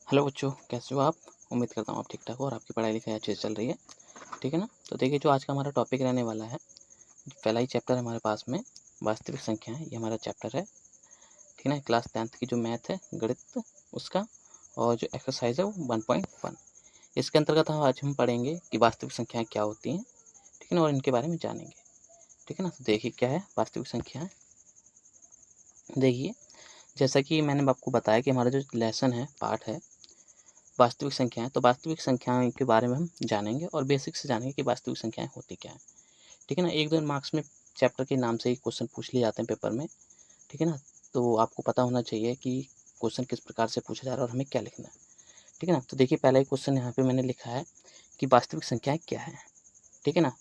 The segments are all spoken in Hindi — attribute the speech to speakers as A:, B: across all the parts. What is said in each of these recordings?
A: हेलो बच्चों, कैसे हो आप। उम्मीद करता हूँ आप ठीक ठाक हो और आपकी पढ़ाई लिखाई अच्छे से चल रही है। ठीक है ना। तो देखिए, जो आज का हमारा टॉपिक रहने वाला है, पहला ही चैप्टर हमारे पास में वास्तविक संख्या है। ये हमारा चैप्टर है। ठीक है ना। क्लास 10th की जो मैथ है, गणित, उसका और जो एक्सरसाइज है वो 1.1, इसके अंतर्गत आज हम पढ़ेंगे कि वास्तविक संख्याएँ क्या होती हैं। ठीक है ना। और इनके बारे में जानेंगे। ठीक है ना। तो देखिए क्या है वास्तविक संख्याएँ। देखिए, जैसा कि मैंने आपको बताया कि हमारा जो लेसन है, पार्ट है वास्तविक संख्याएं, तो वास्तविक संख्याओं के बारे में हम जानेंगे और बेसिक से जानेंगे कि वास्तविक संख्याएं होती क्या है। ठीक है ना। 1-2 मार्क्स में चैप्टर के नाम से ही क्वेश्चन पूछ लिए जाते हैं पेपर में। ठीक है ना। तो आपको पता होना चाहिए कि क्वेश्चन किस प्रकार से पूछा जा रहा है और हमें क्या लिखना है। ठीक है ना। तो देखिए, पहला ही क्वेश्चन यहाँ पे मैंने लिखा है कि वास्तविक संख्याएं क्या है। ठीक है ना।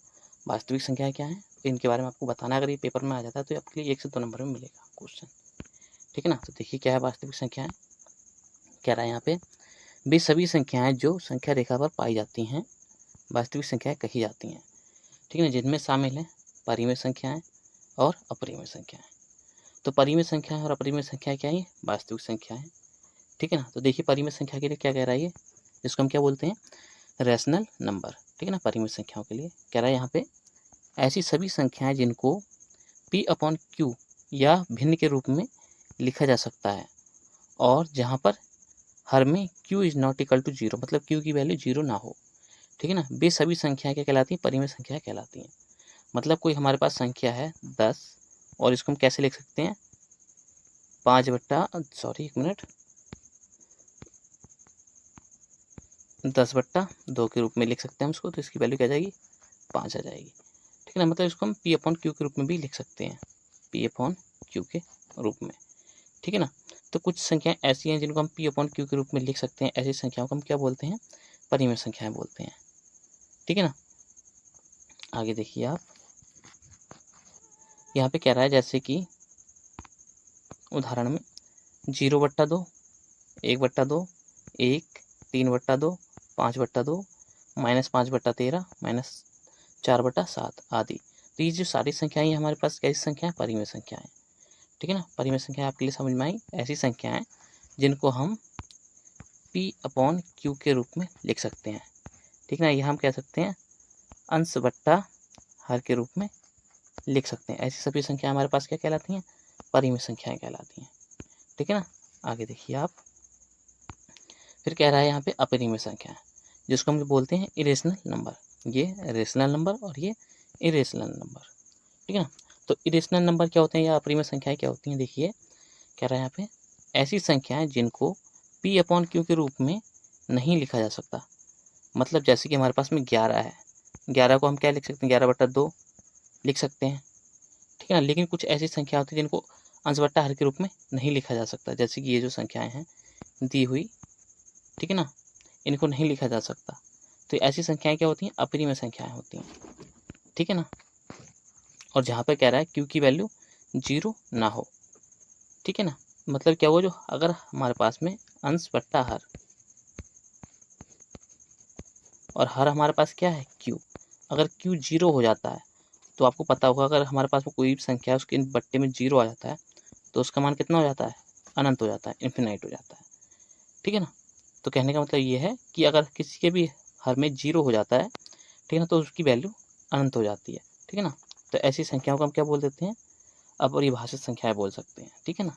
A: वास्तविक संख्याएं क्या है, तो इनके बारे में आपको बताना। अगर ये पेपर में आ जाता है तो आपके लिए 1 से 2 नंबर में मिलेगा क्वेश्चन। ठीक है ना। तो देखिए क्या है वास्तविक संख्याएं। कह रहा है यहाँ पे, वे सभी संख्याएं जो संख्या रेखा पर पाई जाती हैं वास्तविक संख्याएं कही जाती हैं। ठीक है ना। जिनमें शामिल हैं परिमेय संख्याएं और अपरिमेय संख्याएं। तो परिमेय संख्याएं और अपरिमेय संख्याएं क्या है, वास्तविक संख्याएं। ठीक है ना। तो देखिए, परिमेय संख्या के लिए क्या कह रहा है ये, जिसको हम क्या बोलते हैं, रैशनल नंबर। ठीक है ना। परिमेय संख्याओं के लिए कह रहा है यहाँ पे, ऐसी सभी संख्याएं जिनको P/Q या भिन्न के रूप में लिखा जा सकता है और जहाँ पर हर में Q is not equal to 0, मतलब Q की वैल्यू 0 ना हो। ठीक है ना। वे सभी संख्याएं क्या कहलाती हैं, परिमेय संख्याएं कहलाती हैं। मतलब कोई हमारे पास संख्या है 10 और इसको हम कैसे लिख सकते हैं, 10/2 के रूप में लिख सकते हैं हम उसको। तो इसकी वैल्यू क्या आ जाएगी, 5 आ जाएगी। ठीक है ना। मतलब इसको हम P/Q के रूप में भी लिख सकते हैं, P/Q के रूप में। ठीक है ना। तो कुछ संख्याएं ऐसी हैं जिनको हम P/Q के रूप में लिख सकते हैं। ऐसी संख्याओं को हम क्या बोलते हैं, परिमेय संख्याएं बोलते हैं। ठीक है ना। आगे देखिए आप, यहाँ पे कह रहा है जैसे कि उदाहरण में 0/2, 1/2, 1, 3/2, 5/2, -5/13, -4/7 आदि। तो ये जो सारी संख्याएं हमारे पास कैसी संख्या है, परिमेय संख्याएं। ठीक है ना। परिमेय संख्याएं आपके लिए समझ में आई, ऐसी संख्याएं जिनको हम P/Q के रूप में लिख सकते हैं। ठीक है ना। यह हम कह सकते हैं अंश बट्टा हर के रूप में लिख सकते हैं। ऐसी सभी संख्याएं हमारे पास क्या कहलाती हैं, परिमेय संख्याएं कहलाती हैं। ठीक है ना। आगे देखिए आप, फिर कह रहा है यहाँ पे अपरिमेय संख्याएं, जिसको हम बोलते हैं इरेशनल नंबर। ये रेशनल नंबर और ये इरेशनल नंबर। ठीक है ना। तो इरेशनल नंबर क्या होते हैं या अपरिमेय संख्याएं क्या होती हैं, देखिए कह रहा है यहाँ पे, ऐसी संख्याएं जिनको P/Q के रूप में नहीं लिखा जा सकता। मतलब जैसे कि हमारे पास में 11 है, 11 को हम क्या लिख सकते हैं, 11/2 लिख सकते हैं। ठीक है ना। लेकिन कुछ ऐसी संख्या होती है जिनको अंश बट्टा हर के रूप में नहीं लिखा जा सकता, जैसे कि ये जो संख्याएं हैं दी हुई। ठीक है ना। इनको नहीं लिखा जा सकता। तो ऐसी संख्याएं क्या होती हैं, अपरिमेय संख्याएं होती हैं। ठीक है ना। और जहाँ पे कह रहा है Q की वैल्यू 0 ना हो। ठीक है ना। मतलब क्या हुआ, जो अगर हमारे पास में अंश बट्टा हर और हर हमारे पास क्या है Q, अगर Q 0 हो जाता है तो आपको पता होगा, अगर हमारे पास में कोई भी संख्या है उसके बट्टे में 0 आ जाता है तो उसका मान कितना हो जाता है, अनंत हो जाता है, इन्फिनाइट हो जाता है। ठीक है ना। तो कहने का मतलब ये है कि अगर किसी के भी हर में 0 हो जाता है, ठीक है ना, तो उसकी वैल्यू अनंत हो जाती है। ठीक है ना। तो ऐसी संख्याओं को हम क्या बोल देते हैं, अपरिभाषित संख्याएं बोल सकते हैं। ठीक है ना।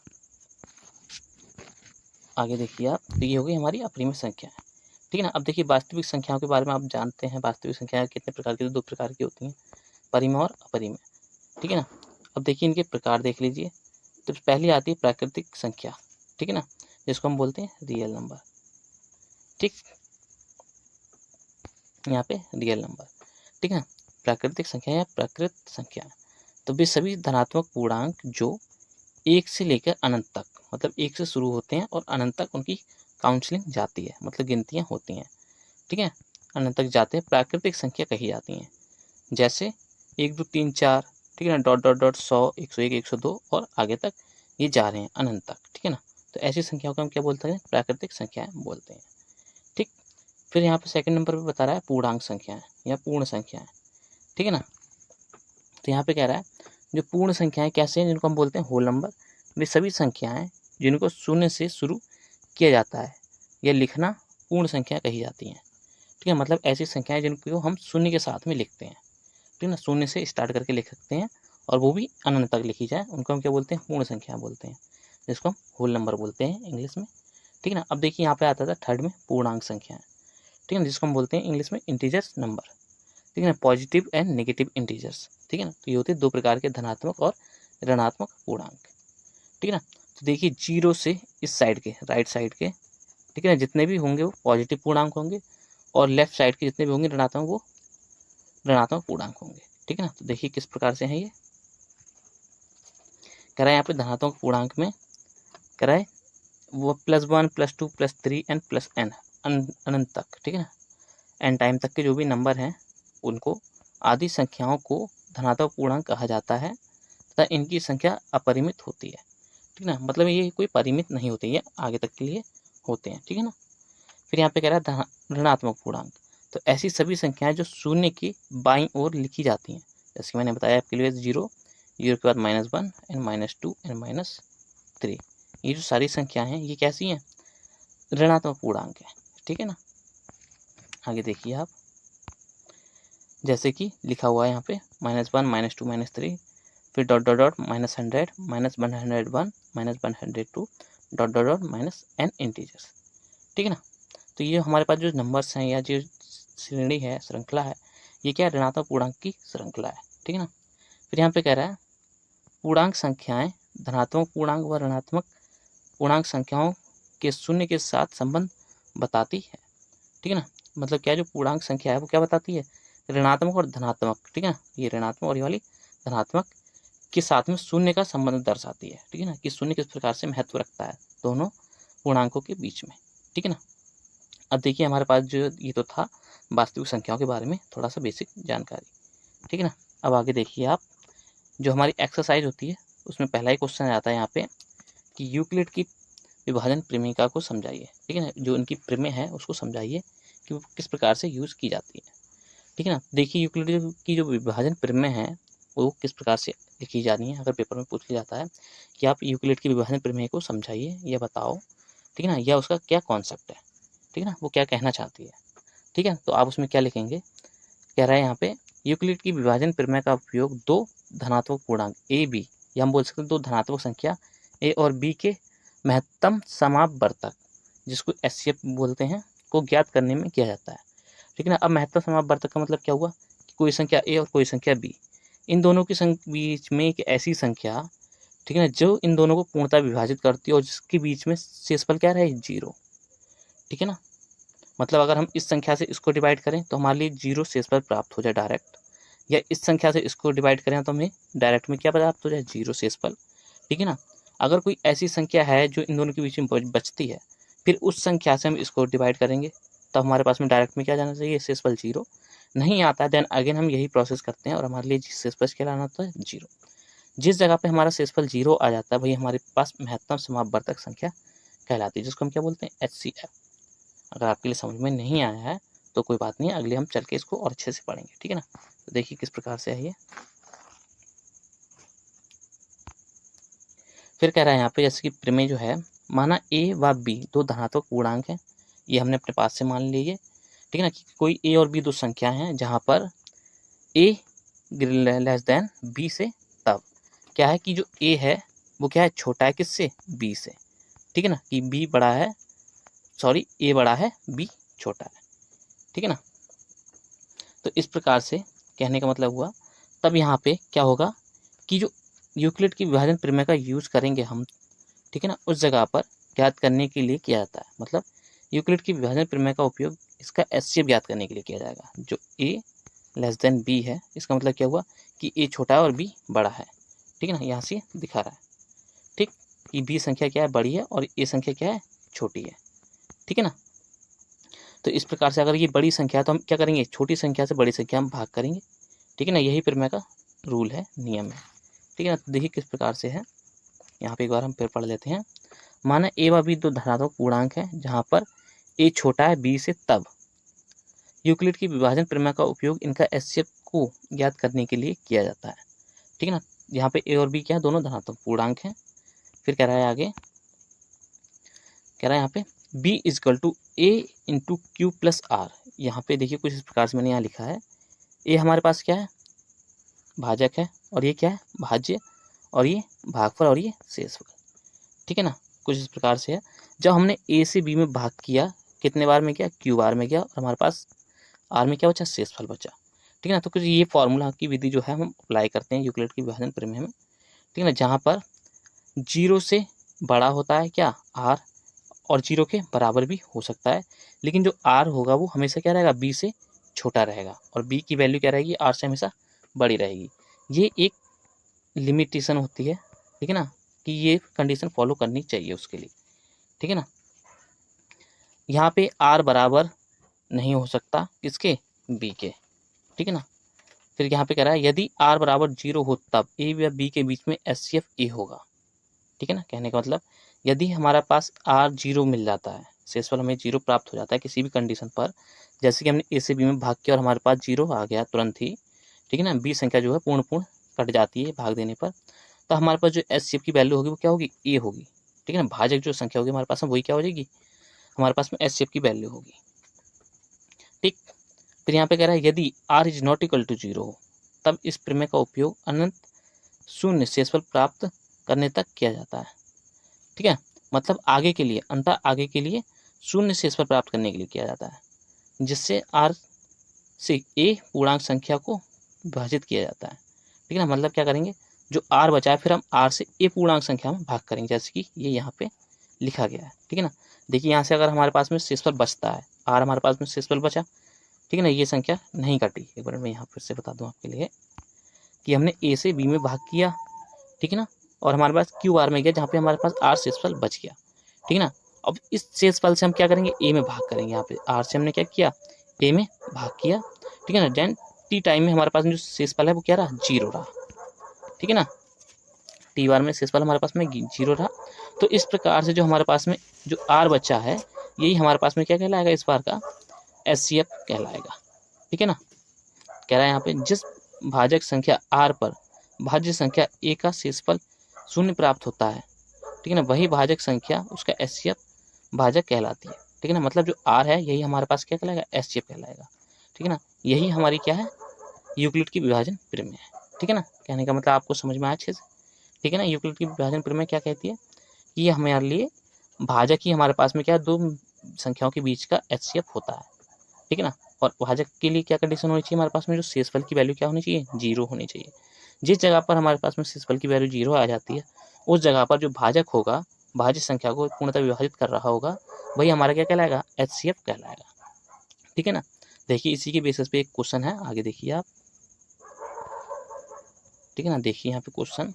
A: आगे देखिए आप, तो ये हो गई हमारी अपरिमेय संख्याएं। ठीक है ना। अब देखिए वास्तविक संख्याओं के बारे में आप जानते हैं, वास्तविक संख्याएं कितने प्रकार की, तो 2 प्रकार की होती हैं, परिमेय और अपरिमेय। ठीक है ना। अब देखिए इनके प्रकार देख लीजिए। तो पहली आती है प्राकृतिक संख्या। ठीक है ना, जिसको हम बोलते हैं रियल नंबर। ठीक, यहाँ पे रियल नंबर। ठीक है। प्राकृतिक संख्या या प्रकृत संख्या, तो वे सभी धनात्मक पूर्णांक जो 1 से लेकर अनंत तक, मतलब 1 से शुरू होते हैं और अनंत तक उनकी काउंसलिंग जाती है, मतलब गिनतियाँ होती हैं। ठीक है। अनंत तक जाते हैं, प्राकृतिक संख्या कही जाती हैं। जैसे 1 2 3 4, ठीक है ना, डॉट डॉट डॉट 100, 101, 102 और आगे तक ये जा रहे हैं अनंत तक। ठीक है ना। तो ऐसी संख्याओं को हम क्या बोलते हैं, प्राकृतिक संख्याएं बोलते हैं। ठीक। फिर यहाँ पे सेकंड नंबर पे बता रहा है पूर्णांक संख्याएं या पूर्ण संख्याएं। ठीक है ना। तो यहाँ पे कह रहा है जो पूर्ण संख्याएं कैसे हैं, जिनको हम बोलते हैं होल नंबर। वे सभी संख्याएं जिनको शून्य से शुरू किया जाता है या लिखना पूर्ण संख्या कही जाती हैं। ठीक है, मतलब ऐसी संख्याएं जिनको हम शून्य के साथ में लिखते हैं। ठीक है ना, शून्य से स्टार्ट करके लिख सकते हैं और वो भी अनंत तक लिखी जाए, उनको हम क्या बोलते हैं, पूर्ण संख्या बोलते हैं, जिसको हम होल नंबर बोलते हैं इंग्लिश में। ठीक है ना, अब देखिए यहाँ पे आता था थर्ड में पूर्णांक संख्याएं। ठीक है ना, जिसको हम बोलते हैं इंग्लिश में इंटीजर्स नंबर। ठीक है ना, पॉजिटिव एंड नेगेटिव इंटीजर्स। ठीक है ना, तो ये होते हैं दो प्रकार के धनात्मक और ऋणात्मक पूर्णांक। ठीक है ना, तो देखिए जीरो से इस साइड के, राइट साइड के, ठीक है ना, जितने भी होंगे वो पॉजिटिव पूर्णांक होंगे और लेफ्ट साइड के जितने भी होंगे ऋणात्मक, वो ऋणात्मक पूर्णांक होंगे। ठीक है ना, तो देखिए किस प्रकार से है ये। कह रहा है यहाँ पे धनात्मक पूर्णांक में कह रहा है वो +1 +2 +3 एंड +n अनंत तक। ठीक है ना, एन टाइम तक के जो भी नंबर हैं उनको, आदि संख्याओं को धनात्मक पूर्णांक कहा जाता है तथा इनकी संख्या अपरिमित होती है। ठीक है ना, मतलब ये कोई परिमित नहीं होती है, आगे तक के लिए होते हैं। ठीक है ना, फिर यहाँ पे कह रहा है ऋणात्मक पूर्णांक, तो ऐसी सभी संख्याएं जो शून्य की बाईं ओर लिखी जाती हैं, जैसे कि मैंने बताया आपके लिए जीरो, जीरो के बाद -1 एंड -2 एंड -3, ये जो सारी संख्याएं हैं ये कैसी हैं, ऋणात्मक पूर्णांक है। ठीक है ना, आगे देखिए आप, जैसे कि लिखा हुआ है यहाँ पे -1 -2 -3, फिर dot dot dot -100 -101 -102 dot dot dot -n integers. ठीक है ना, तो ये हमारे पास जो नंबर्स हैं या जो श्रेणी है, श्रृंखला है, ये क्या है, ऋणात्मक पूर्णांक की श्रृंखला है। ठीक है ना, फिर यहाँ पे कह रहा है पूर्णांक संख्याएं धनात्मक पूर्णांक व ऋणात्मक पूर्णांक संख्याओं के शून्य के साथ संबंध बताती है। ठीक है ना, मतलब क्या, जो पूर्णांक संख्या है वो क्या बताती है, ऋणात्मक और धनात्मक। ठीक है ना, ये ऋणात्मक और ये वाली धनात्मक के साथ में शून्य का संबंध दर्शाती है। ठीक है ना, कि शून्य किस प्रकार से महत्व रखता है दोनों पूर्णांकों के बीच में। ठीक है ना, अब देखिए हमारे पास जो ये तो था वास्तविक संख्याओं के बारे में थोड़ा सा बेसिक जानकारी। ठीक है ना, अब आगे देखिए आप, जो हमारी एक्सरसाइज होती है उसमें पहला ही क्वेश्चन आता है यहाँ पे कि यूक्लिड की विभाजन प्रमेयिका को समझाइए। ठीक है ना, जो इनकी प्रमेय है उसको समझाइए कि वो किस प्रकार से यूज़ की जाती है। ठीक है ना, देखिए यूक्लिड की जो विभाजन प्रमेय है वो किस प्रकार से लिखी जानी है। अगर पेपर में पूछ लिया जाता है कि आप यूक्लिड की विभाजन प्रमेय को समझाइए या बताओ, ठीक है ना, या उसका क्या कॉन्सेप्ट है, ठीक है ना, वो क्या कहना चाहती है। ठीक है, तो आप उसमें क्या लिखेंगे, कह रहा है यहाँ पे यूक्लिड की विभाजन प्रमेय का उपयोग दो धनात्मक पूर्णांक ए बी, या हम बोल सकते हैं दो धनात्मक संख्या ए और बी के महत्तम समापवर्तक, जिसको एचसीएफ बोलते हैं, को ज्ञात करने में किया जाता है। ठीक है ना, अब महत्तम समापवर्तक का मतलब क्या हुआ कि कोई संख्या ए और कोई संख्या बी, इन दोनों के बीच में एक ऐसी संख्या, ठीक है ना, जो इन दोनों को पूर्णतः विभाजित करती है और जिसके बीच में शेषफल क्या रहे, जीरो। ठीक है ना, मतलब अगर हम इस संख्या से इसको डिवाइड करें तो हमारे लिए जीरो शेषफल प्राप्त हो जाए डायरेक्ट, या इस संख्या से इसको डिवाइड करें तो हमें डायरेक्ट में क्या प्राप्त हो जाए, जीरो शेषफल। ठीक है ना, अगर कोई ऐसी संख्या है जो इन दोनों के बीच में बचती है, फिर उस संख्या से हम इसको डिवाइड करेंगे तो हमारे पास में डायरेक्ट में क्या जाना चाहिए, शेषफल जीरो। नहीं आता है देन अगेन हम यही प्रोसेस करते हैं और हमारे लिए शेषफल क्या लाना होता है, जीरो। जिस जगह पे हमारा शेषफल जीरो आ जाता है वही हमारे पास महत्तम समापवर्तक संख्या कहलाती है, जिसको हम क्या बोलते हैं, एचसीएफ। अगर आपके लिए समझ में नहीं आया है तो कोई बात नहीं, अगले हम चल के इसको और अच्छे से पढ़ेंगे। ठीक है ना, तो देखिए किस प्रकार से है ये। फिर कह रहा है यहाँ पे, जैसे कि प्रमेय जो है, माना ए व बी दो धनात्मक पूर्णांक हैं, ये हमने अपने पास से मान लीजिए। ठीक है ना, कि कोई ए और बी दो संख्या हैं जहाँ पर ए लेस देन बी से, तब क्या है कि जो ए है वो क्या है, छोटा है किससे, बी से। ठीक है ना, कि बी बड़ा है, सॉरी ए बड़ा है बी छोटा है। ठीक है ना, तो इस प्रकार से कहने का मतलब हुआ, तब यहाँ पे क्या होगा कि जो यूक्लिड की विभाजन प्रमेय का यूज़ करेंगे हम, ठीक है ना, उस जगह पर ज्ञात करने के लिए किया जाता है। मतलब यूक्लिड की विभाजन प्रमेय का उपयोग इसका एचसीएफ ज्ञात करने के लिए किया जाएगा। जो ए लेस देन बी है, इसका मतलब क्या हुआ कि ए छोटा है और बी बड़ा है। ठीक है ना, यहाँ से दिखा रहा है, ठीक, कि बी संख्या क्या है, बड़ी है, और ए संख्या क्या है, छोटी है। ठीक है ना, तो इस प्रकार से अगर ये बड़ी संख्या है तो हम क्या करेंगे, छोटी संख्या से बड़ी संख्या हम भाग करेंगे। ठीक है ना, यही प्रमेय का रूल है, नियम है। ठीक है ना, तो देखिए किस प्रकार से है, यहाँ पे एक बार हम फिर पढ़ लेते हैं। माना ए व बी दो धनात्मक पूर्णांक है जहाँ पर ए छोटा है बी से, तब यूक्लिड की विभाजन प्रमेय का उपयोग इनका एचसीएफ को ज्ञात करने के लिए किया जाता है। ठीक है ना, यहाँ पे ए और बी क्या है, दोनों धनात्मक पूर्णांक हैं। फिर कह रहा है आगे, कह रहा है यहाँ पे b equal to a into q plus r. यहाँ पे देखिए कुछ इस प्रकार से मैंने यहाँ लिखा है, a हमारे पास क्या है, भाजक है, और ये क्या है, भाज्य, और ये भागफल, और ये शेषफल। ठीक है ना, कुछ इस प्रकार से है। जब हमने a से b में भाग किया, कितने बार में किया, q बार में किया, और हमारे पास r में क्या बचा, शेषफल बचा। ठीक है ना, तो कुछ ये फॉर्मूला की विधि जो है हम अप्लाई करते हैं यूक्लिड की विभाजन प्रमेय में। ठीक है ना, जहाँ पर 0 से बड़ा होता है क्या, r, और 0 के बराबर भी हो सकता है, लेकिन जो r होगा वो हमेशा क्या रहेगा, b से छोटा रहेगा, और b की वैल्यू क्या रहेगी, r से हमेशा बड़ी रहेगी। ये एक लिमिटेशन होती है, ठीक है ना, कि ये कंडीशन फॉलो करनी चाहिए उसके लिए। ठीक है ना, यहाँ पे r बराबर नहीं हो सकता किसके, b के। ठीक है ना, फिर यहाँ पे कह रहा है यदि r बराबर 0 हो तब a या b के बीच में HCF a होगा। ठीक है ना, कहने का मतलब यदि हमारा पास r 0 मिल जाता है, शेषफल हमें 0 प्राप्त हो जाता है किसी भी कंडीशन पर, जैसे कि हमने a से b में भाग किया और हमारे पास 0 आ गया तुरंत ही। ठीक है ना, b संख्या जो है पूर्ण कट जाती है भाग देने पर, तो हमारे पास जो HCF की वैल्यू होगी वो क्या होगी, a होगी। ठीक है ना, भाजक जो संख्या होगी हमारे पास में वही क्या हो जाएगी, हमारे पास में HCF की वैल्यू होगी। ठीक, फिर यहाँ पे कह रहा है यदि r is not equal to 0 हो तब इस प्रमेय का उपयोग अनंत शून्य शेषफल प्राप्त करने तक किया जाता है। ठीक है, मतलब आगे के लिए, अंततः आगे के लिए शून्य शेषफल प्राप्त करने के लिए किया जाता है, जिससे r से a पूर्णांक संख्या को विभाजित किया जाता है। ठीक है ना, मतलब क्या करेंगे, जो r बचा है फिर हम r से a पूर्णांक संख्या में भाग करेंगे, जैसे कि ये यहाँ पे लिखा गया है। ठीक है ना, देखिए यहाँ से अगर हमारे पास में शेषफल बचता है, r हमारे पास में शेषफल बचा, ठीक है ना, ये संख्या नहीं कटी। एक बार मैं यहाँ फिर से बता दूँ आपके लिए कि हमने a से b में भाग किया, ठीक है ना, और हमारे पास क्यू बार में गया जहाँ पे हमारे पास r शेषफल बच गया। ठीक है ना, अब इस शेषफल से हम क्या करेंगे, a में भाग करेंगे। यहाँ पे r से हमने क्या किया, a में भाग किया। ठीक है ना, देन t टाइम में हमारे पास जो शेषफल है वो क्या रहा, 0 रहा। ठीक है ना, t बार में शेषफल हमारे पास में 0 रहा। तो इस प्रकार से जो हमारे पास में जो r बचा है, यही हमारे पास में क्या कहलाएगा, इस बार का HCF कहलाएगा। ठीक है ना, कह रहा है यहाँ पे जिस भाजक संख्या r पर भाज्य संख्या a का शेषफल 0 प्राप्त होता है, ठीक है ना, वही भाजक संख्या उसका HCF भाजक कहलाती है। ठीक है ना, मतलब जो r है यही हमारे पास क्या कहलाएगा, HCF कहलाएगा। ठीक है ना, यही हमारी क्या है, यूक्लिड की विभाजन प्रमेय है। ठीक है ना, कहने का मतलब आपको समझ में आया अच्छे से। ठीक है ना, यूक्लिड की विभाजन प्रमेय क्या कहती है कि ये हमारे लिए भाजक ही हमारे पास में क्या, दो संख्याओं के बीच का HCF होता है। ठीक है ना, और भाजक के लिए क्या कंडीशन होनी चाहिए, हमारे पास में जो शेषफल की वैल्यू क्या होनी चाहिए, 0 होनी चाहिए। जिस जगह पर हमारे पास में शेषफल की वैल्यू 0 आ जाती है, उस जगह पर जो भाजक होगा, भाज्य संख्या को पूर्णतः विभाजित कर रहा होगा, वही हमारा क्या कहलाएगा, HCF कहलाएगा। ठीक है ना, देखिए इसी के बेसिस पे एक क्वेश्चन है, आगे देखिए आप। ठीक है ना, देखिए यहाँ पे क्वेश्चन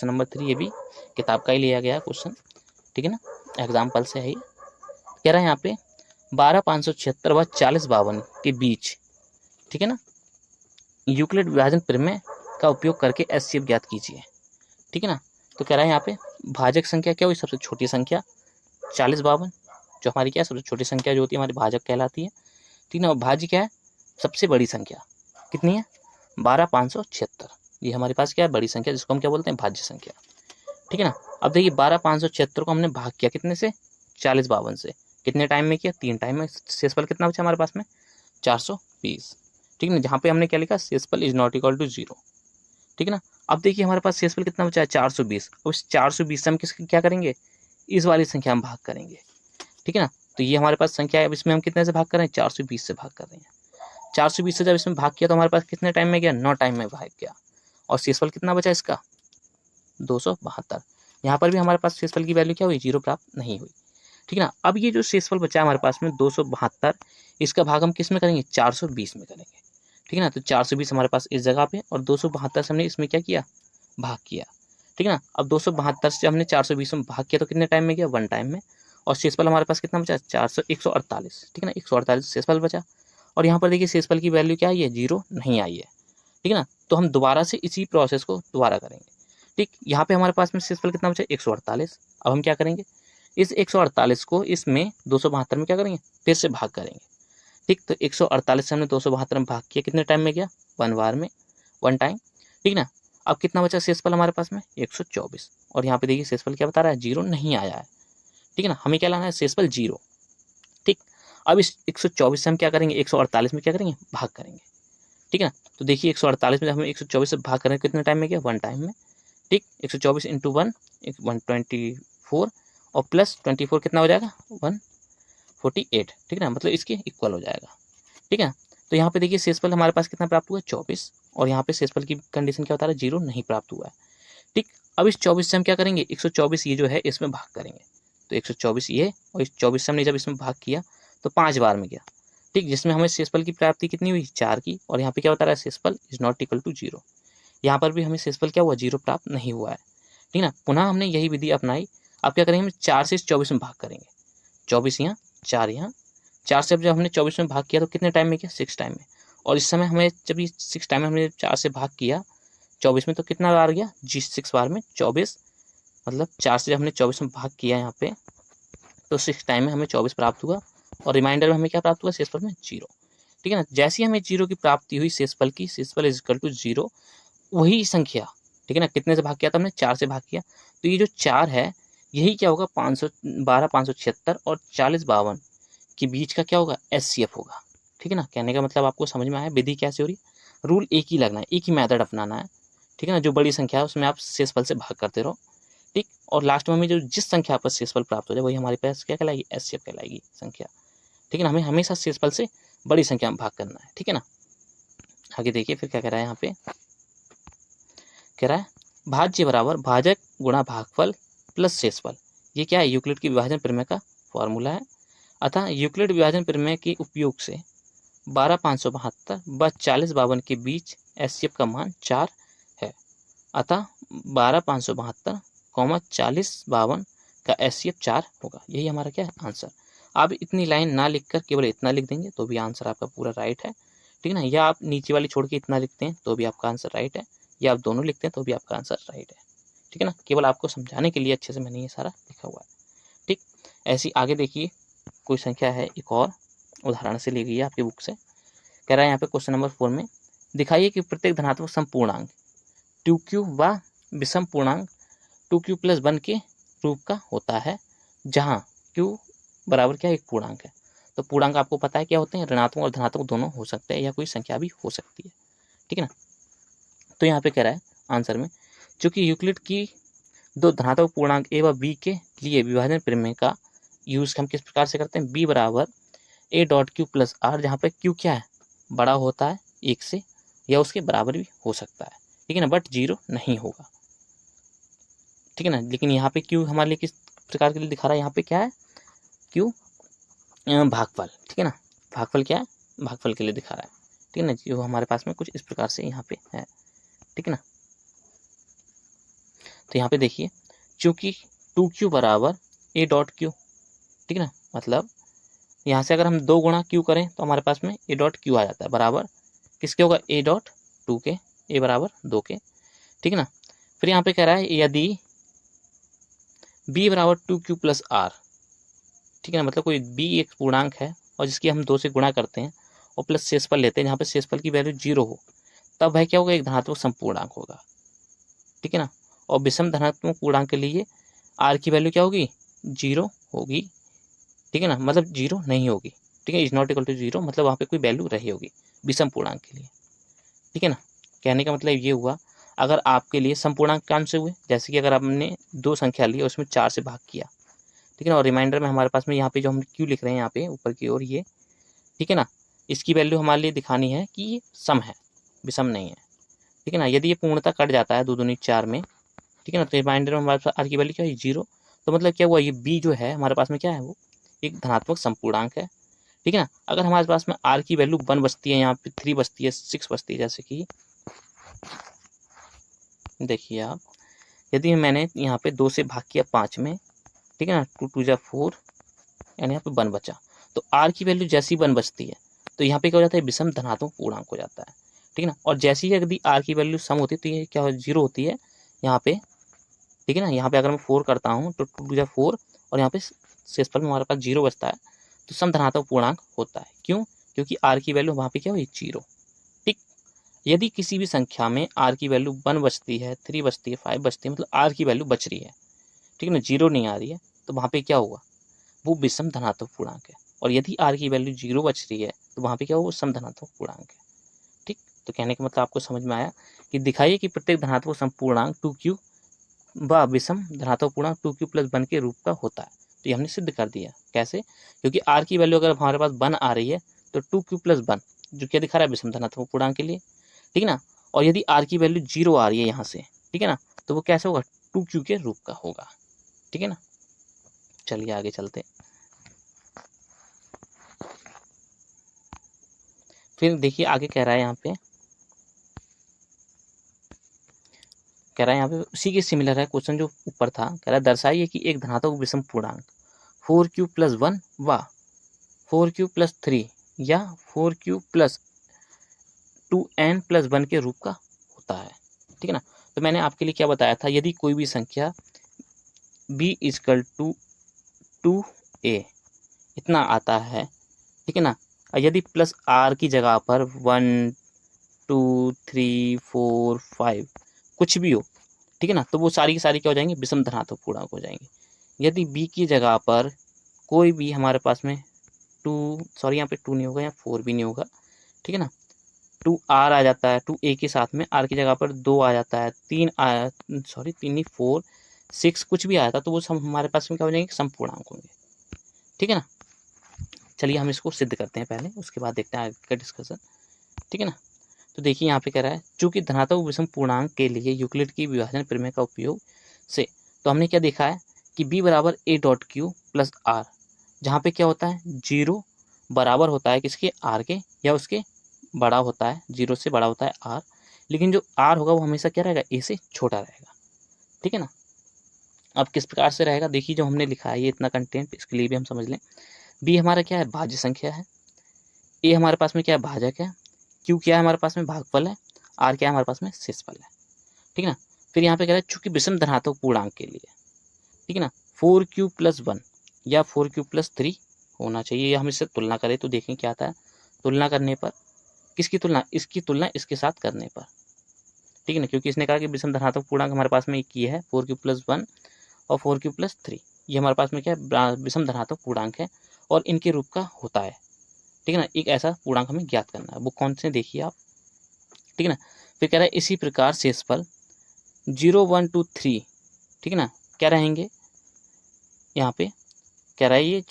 A: नंबर 3, ये भी किताब का ही लिया गया क्वेश्चन। ठीक है ना, एग्जाम्पल से है ये। कह रहा है यहाँ पे 12,576 व 40,52 के बीच, ठीक है ना, यूक्लिड विभाजन प्रमेय का उपयोग करके HCF ज्ञात कीजिए। ठीक है ना, तो कह रहा है यहाँ पे भाजक संख्या क्या हुई, सबसे छोटी संख्या 40,52, जो हमारी क्या है, सबसे छोटी संख्या जो होती है हमारी भाजक कहलाती है। ठीक है ना, और भाज्य क्या है, सबसे बड़ी संख्या कितनी है, 12,576, ये हमारे पास क्या है, बड़ी संख्या, जिसको हम क्या बोलते हैं, भाज्य संख्या। ठीक है ना, अब देखिए 12,576 को हमने भाग किया कितने से, 40,52 से, कितने टाइम में किया, 3 टाइम में। शेषफल कितना बचा हमारे पास में, 420। ठीक है ना, जहाँ पे हमने क्या लिखा, शेषफल इज नॉट इक्वल टू 0। ठीक है ना, अब देखिए हमारे पास शेषफल कितना बचा है, 420। अब इस 420 से हम क्या करेंगे, इस वाली संख्या हम भाग करेंगे। ठीक है ना, तो ये हमारे पास संख्या है, अब इसमें हम कितने से भाग कर रहे हैं, 420 से भाग कर रहे हैं। 420 से जब इसमें भाग किया तो हमारे पास कितने टाइम में गया, 9 टाइम में भाग गया। और शेषफल कितना बचा इसका, 272। यहाँ पर भी हमारे पास शेषफल की वैल्यू क्या हुई, 0 प्राप्त नहीं हुई। ठीक है ना, अब ये जो शेषफल बचा है हमारे पास में 272, इसका भाग हम किस में करेंगे, 420 में करेंगे। ठीक है ना, तो 420 हमारे पास इस जगह पे, और 272 से हमने इसमें क्या किया, भाग किया। ठीक है ना, अब 272 से हमने 420 में भाग किया तो कितने टाइम में गया, 1 टाइम में। और शेषफल हमारे पास कितना बचा, 148। ठीक है ना, 148 शेषफल बचा। और यहाँ पर देखिए शेषफल की वैल्यू क्या आई है, 0 नहीं आई है। ठीक है ना, तो हम दोबारा से इसी प्रोसेस को दोबारा करेंगे। ठीक, यहाँ पे हमारे पास में शेषफल कितना बचा, 148। अब हम क्या करेंगे, इस 148 को इसमें 272 में क्या करेंगे, फिर से भाग करेंगे। ठीक, तो 148 से हमने 272 में भाग किया, कितने टाइम में गया, 1 बार में, 1 टाइम। ठीक ना, अब कितना बचा शेषफल हमारे पास में, 124। और यहाँ पे देखिए शेषफल क्या बता रहा है, 0 नहीं आया है। ठीक है ना, हमें क्या लाना है, शेषफल 0। ठीक, अब इस 124 से हम क्या करेंगे, 148 में क्या करेंगे, भाग करेंगे। ठीक है ना, तो देखिए 148 में हमें 124 से भाग करेंगे कितने टाइम में, क्या 1 टाइम में। ठीक, 124 इंटू 1 124 और प्लस 24 कितना हो जाएगा, 148। ठीक है ना, मतलब इसके इक्वल हो जाएगा। ठीक है, तो यहाँ पे देखिए शेषफल हमारे पास कितना प्राप्त हुआ है, 24, और यहाँ पे शेषफल की कंडीशन क्या बता रहा है, 0 नहीं प्राप्त हुआ है। ठीक, अब इस 24 से हम क्या करेंगे, 124 ये जो है इसमें भाग करेंगे, तो 124 ये, और इस 24 से हमने जब इसमें भाग किया तो 5 बार में गया। ठीक, जिसमें हमें शेषफल की प्राप्ति कितनी हुई, 4 की, और यहाँ पे क्या बता रहा है, शेषफल इज नॉट इक्वल टू 0। यहाँ पर भी हमें शेषफल क्या हुआ, 0 प्राप्त नहीं हुआ है। ठीक ना, पुनः हमने यही विधि अपनाई। अब क्या करेंगे, हम 4 से इस 24 में भाग करेंगे, 24 यहाँ, 4 यहाँ, 4 से जब हमने 24 में भाग किया तो कितने टाइम में किया, 6 टाइम में। और इस समय हमें जब ये 6 टाइम में हमने 4 से भाग किया 24 में, तो कितना बार गया जी, 6 बार में 24, मतलब 4 से जब हमने 24 में भाग किया यहाँ पे, तो 6 टाइम में हमें 24 प्राप्त हुआ, और रिमाइंडर में हमें क्या प्राप्त हुआ, शेषफल में 0। ठीक है ना, जैसे ही हमें 0 की प्राप्ति हुई शेषफल की, शेषफल इज इक्वल टू 0, वही संख्या, ठीक है ना, कितने से भाग किया था हमने, 4 से भाग किया, तो ये जो 4 है यही क्या होगा, 512, 576 और 4052 के बीच का क्या होगा, एचसीएफ होगा। ठीक है ना, कहने का मतलब आपको समझ में आया विधि कैसे हो रही है, रूल एक ही लगना है, एक ही मेथड अपनाना है। ठीक है ना, जो बड़ी संख्या है उसमें आप शेषफल से भाग करते रहो। ठीक, और लास्ट में हमें जो जिस संख्या पर शेषफल प्राप्त हो जाए वही हमारे पास क्या कहलाएगी, एचसीएफ कहलाएगी संख्या। ठीक है ना, हमें हमेशा शेषफल से बड़ी संख्या में भाग करना है। ठीक है ना, आगे देखिए फिर क्या कह रहा है यहाँ पे, कह रहा है भाज्य बराबर भाजक गुणा भागफल प्लस शेषफल। ये क्या है, यूक्लिड की विभाजन प्रमेय का फॉर्मूला है। अतः यूक्लिड विभाजन प्रमेय के उपयोग से 12,572 व 4052 के बीच एचसीएफ का मान 4 है। अतः 12,572, 4052 का एचसीएफ 4 होगा। यही हमारा क्या है, आंसर। आप इतनी लाइन ना लिखकर केवल इतना लिख देंगे तो भी आंसर आपका पूरा राइट है। ठीक है ना, या आप नीचे वाली छोड़ के इतना लिखते हैं तो भी आपका आंसर राइट है, या आप दोनों लिखते हैं तो भी आपका आंसर राइट है। ठीक है ना, केवल आपको समझाने के लिए अच्छे से मैंने ये सारा लिखा हुआ है। ठीक, ऐसी आगे देखिए कोई संख्या है, एक और उदाहरण से ली गई है आपकी बुक से। कह रहा है यहाँ पे क्वेश्चन नंबर 4 में, दिखाइए कि प्रत्येक धनात्मक समपूर्णांक 2q व विषम पूर्णांक 2q + 1 के रूप का होता है, जहाँ q बराबर क्या, एक पूर्णांक है। तो पूर्णांक आपको पता है क्या होते हैं, ऋणात्मक और धनात्मक दोनों हो सकते हैं, या कोई संख्या भी हो सकती है। ठीक है ना, तो यहाँ पे कह रहा है आंसर में, चूंकि यूक्लिड की दो धनात्मक पूर्णांक ए व बी के लिए विभाजन प्रमेय का यूज हम किस प्रकार से करते हैं, बी बराबर A dot q plus r, जहाँ पे क्यू क्या है, बड़ा होता है 1 से, या उसके बराबर भी हो सकता है। ठीक है ना, बट 0 नहीं होगा। ठीक है ना, लेकिन यहाँ पे क्यू हमारे लिए किस प्रकार के लिए दिखा रहा है, यहाँ पे क्या है, क्यू भागफल। ठीक है ना, भागफल क्या है, भागफल के लिए दिखा रहा है। ठीक है ना, जो हमारे पास में कुछ इस प्रकार से यहाँ पे है। ठीक है ना, तो यहाँ पे देखिए, चूंकि 2q बराबर ए डॉट क्यू, ठीक है ना, मतलब यहाँ से अगर हम 2 गुणा क्यू करें तो हमारे पास में ए डॉट क्यू आ जाता है, बराबर किसके होगा, ए डॉट 2 के, ए बराबर 2 के। ठीक है ना, फिर यहाँ पे कह रहा है यदि बी बराबर 2q + r, ठीक है ना, मतलब कोई बी एक पूर्णांक है और जिसकी हम 2 से गुणा करते हैं और प्लस शेषफल लेते हैं, जहाँ पे शेषफल की वैल्यू 0 हो, तब वह क्या होगा, एक धनात्मक समपूर्णांक होगा। ठीक है ना, और विषम धनात्मक पूर्णांक के लिए आर की वैल्यू क्या होगी, 0 होगी। ठीक है ना, मतलब 0 नहीं होगी। ठीक है, इज नॉट इक्वल टू 0, मतलब वहाँ पे कोई वैल्यू रही होगी विषम पूर्णांक के लिए। ठीक है ना, कहने का मतलब ये हुआ, अगर आपके लिए समपूर्णांक कौन से हुए, जैसे कि अगर आपने 2 संख्या ली और उसमें 4 से भाग किया, ठीक है ना, और रिमाइंडर में हमारे पास में यहाँ पे जो हम क्यू लिख रहे हैं यहाँ पे ऊपर की ओर ये, ठीक है ना, इसकी वैल्यू हमारे लिए दिखानी है कि ये सम है, विषम नहीं है। ठीक है ना, यदि ये पूर्णतः कट जाता है 2 दूनी 4 में, ठीक है ना, तो रिमाइंडर में हमारे पास आर की वैल्यू क्या है, 0। तो मतलब क्या हुआ, ये बी जो है हमारे पास में क्या है, वो एक धनात्मक समपूर्णांक है। ठीक है ना, अगर हमारे पास में आर की वैल्यू 1 बचती है, यहाँ पे 3 बचती है, 6 बचती है, जैसे कि देखिए आप, यदि मैंने यहाँ पे 2 से भाग किया 5 में, ठीक है ना, 2 2 जा 4, यानी यहाँ पे 1 बचा, तो आर की वैल्यू जैसी 1 बचती है तो यहाँ पे क्या हो जाता है, विषम धनात्मक पूर्णांक हो जाता है। ठीक है ना, और जैसी यदि आर की वैल्यू सम होती है तो ये क्या हो, 0 होती है यहाँ पे। ठीक है ना, यहाँ पे अगर मैं 4 करता हूँ तो 2 2 जा 4, और यहाँ पे शेषफल में हमारे पास 0 बचता है, तो सम धनात्मक पूर्णांक होता है। क्यों, क्योंकि आर की वैल्यू वहाँ पे क्या हुई, 0। ठीक, यदि किसी भी संख्या में आर की वैल्यू 1 बचती है, 3 बचती है, 5 बचती है, मतलब आर की वैल्यू बच रही है, ठीक है ना, 0 नहीं आ रही है, तो वहाँ पे क्या होगा, वो विषम धनात्मक पूर्णांक है। और यदि r की वैल्यू 0 बच रही है तो वहाँ पे क्या होगा, वो सम धनात्मक पूर्णांक है। ठीक, तो कहने का मतलब आपको समझ में आया कि दिखाइए कि प्रत्येक धनात्मक समपूर्णांक 2q व विषम धनात्मक पूर्णांक 2q + 1 के रूप का होता है। तो ये हमने सिद्ध कर दिया। कैसे? क्योंकि r की वैल्यू अगर हमारे पास 1 आ रही है तो 2q + 1 जो क्या दिखा रहा है, विषम धनात्मक पूर्णांक के लिए, ठीक है ना। और यदि r की वैल्यू 0 आ रही है यहाँ से, ठीक है ना, तो वो कैसे होगा, 2q के रूप का होगा। ठीक है ना, चलिए आगे चलते। फिर देखिए आगे कह रहा है यहाँ पे उसी के सिमिलर है क्वेश्चन जो ऊपर था। कह रहा है दर्शाइए कि एक धनात्मक विषम पूर्णांक 4q + 1 व 4q + 3 या 4q + 2n + 1 के रूप का होता है। ठीक है ना, तो मैंने आपके लिए क्या बताया था, यदि कोई भी संख्या b = 2a इतना आता है, ठीक है ना, और यदि प्लस r की जगह पर 1 2 3 4 5 कुछ भी हो, ठीक है ना, तो वो सारी की सारी क्या हो जाएंगे, विषम धनात्मक पूर्णांक हो जाएंगे। यदि b की जगह पर कोई भी हमारे पास में यहाँ पे 2 नहीं होगा, या 4 भी नहीं होगा, ठीक है ना, 2r आ जाता है, 2a के साथ में r की जगह पर 2 आ जाता है, 3 नहीं 4 6 कुछ भी आया था, तो वो सब हमारे पास में क्या हो जाएंगे, समपूर्णांक होंगे। ठीक है ना, चलिए हम इसको सिद्ध करते हैं पहले, उसके बाद देखते हैं आगे का डिस्कशन। ठीक है ना, तो देखिए यहाँ पे कह रहा है चूंकि धनात्मक विषम पूर्णांक के लिए यूक्लिड की विभाजन प्रमेय का उपयोग से, तो हमने क्या देखा है कि b = a.q + r, जहाँ पे क्या होता है, 0 बराबर होता है किसके, r के, या उसके बड़ा होता है, 0 से बड़ा होता है r, लेकिन जो r होगा वो हमेशा क्या रहेगा, a से छोटा रहेगा। ठीक है ना, अब किस प्रकार से रहेगा, देखिए जो हमने लिखा है ये इतना कंटेंट, इसके लिए भी हम समझ लें। b हमारा क्या है, भाज्य संख्या है, a हमारे पास में क्या है, भाजक है, q क्या है हमारे पास में, भागफल है, r क्या है हमारे पास में, शेषफल है। ठीक है ना, फिर यहाँ पे कह रहा है चूंकि विषम धनात्मक पूर्णांक के लिए, ठीक है ना, 4q + 1 या 4q + 3 होना चाहिए, या हम इससे तुलना करें तो देखें क्या आता है। तुलना करने पर किसकी तुलना, इसकी तुलना इसके साथ करने पर, ठीक है ना, क्योंकि इसने कहा कि विषम धनात्मक पूर्णांक हमारे पास में एक ये है 4q + 1 और 4q + 3, ये हमारे पास में क्या है, विषम धनात्मक पूर्णांक है और इनके रूप का होता है। ठीक है ना, एक ऐसा पूर्णांक हमें ज्ञात करना है, वो कौन से देखिए आप। ठीक है ना, फिर कह रहा है इसी प्रकार शेषफल 0 1 2 3, ठीक है ना, क्या रहेंगे, यहाँ पे कह रहा है ये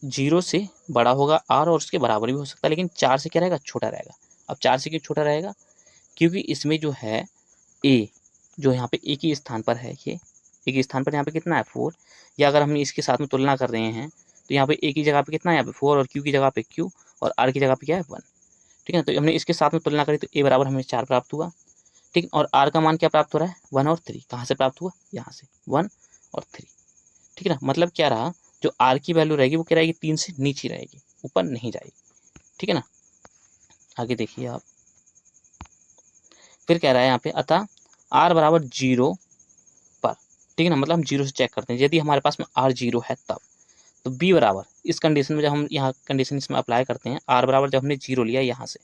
A: 0 से बड़ा होगा r और उसके बराबर भी हो सकता है, लेकिन 4 से क्या रहेगा, छोटा रहेगा। अब 4 से क्यों छोटा रहेगा, क्योंकि इसमें जो है a जो यहाँ पे एक ही स्थान पर है, ये एक ही स्थान पर यहाँ पे कितना है 4, या अगर हम इसके साथ में तुलना कर रहे हैं तो यहाँ पे a की जगह पे कितना है, यहाँ पे 4, और q की जगह पे q, और r की जगह पे क्या है 1। ठीक है ना, तो हमने इसके साथ में तुलना करी तो a बराबर हमें 4 प्राप्त हुआ। ठीक, और r का मान क्या प्राप्त हो रहा है, 1 और 3, कहाँ से प्राप्त हुआ, यहाँ से 1 और 3। ठीक है ना, मतलब क्या रहा, जो r की वैल्यू रहेगी वो क्या रहेगी, 3 से नीचे रहेगी, ऊपर नहीं जाएगी। ठीक है ना, आगे देखिए आप, फिर कह रहा है यहाँ पे अतः r = 0 पर, ठीक है ना, मतलब हम 0 से चेक करते हैं, यदि हमारे पास में r 0 है तब, तो b बराबर इस कंडीशन में, जब हम यहाँ कंडीशन इसमें अप्लाई करते हैं, r बराबर जब हमने 0 लिया यहाँ से,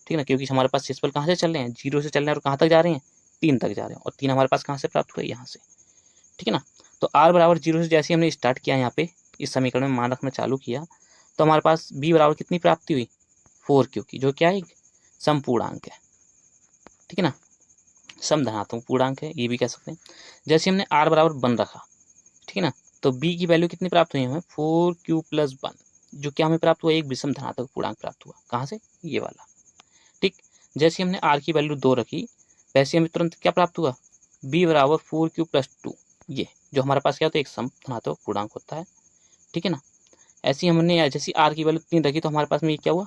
A: ठीक है ना, क्योंकि हमारे पास शेषफल कहाँ से चल रहे हैं, 0 से चल रहे हैं, और कहाँ तक जा रहे हैं, 3 तक जा रहे हैं, और 3 हमारे पास कहाँ से प्राप्त हुआ, यहाँ से। ठीक है ना, तो r = 0 से जैसे हमने स्टार्ट किया यहाँ पे इस समीकरण में मान रखना चालू किया, तो हमारे पास b बराबर कितनी प्राप्ति हुई, 4q की, जो क्या है, समपूर्णांक है। ठीक है ना, समधनात्मक पूर्णांक है, ये भी कह सकते हैं। जैसे हमने r = 1 रखा, ठीक है ना, तो b की वैल्यू कितनी प्राप्त हुई हमें, 4q + 1, जो क्या हमें प्राप्त हुआ, एक विषम धनात्मक पूर्णांक प्राप्त हुआ, कहाँ से, ये वाला। ठीक, जैसे हमने r की वैल्यू 2 रखी, वैसे हमें तुरंत क्या प्राप्त हुआ, b = 4q + 2, ये जो हमारे पास क्या होता है, एक सम धनात्मक पूर्णांक होता है। ठीक है ना, ऐसी हमने जैसी r की वैल्यू 3 रखी, तो हमारे पास में ये क्या हुआ,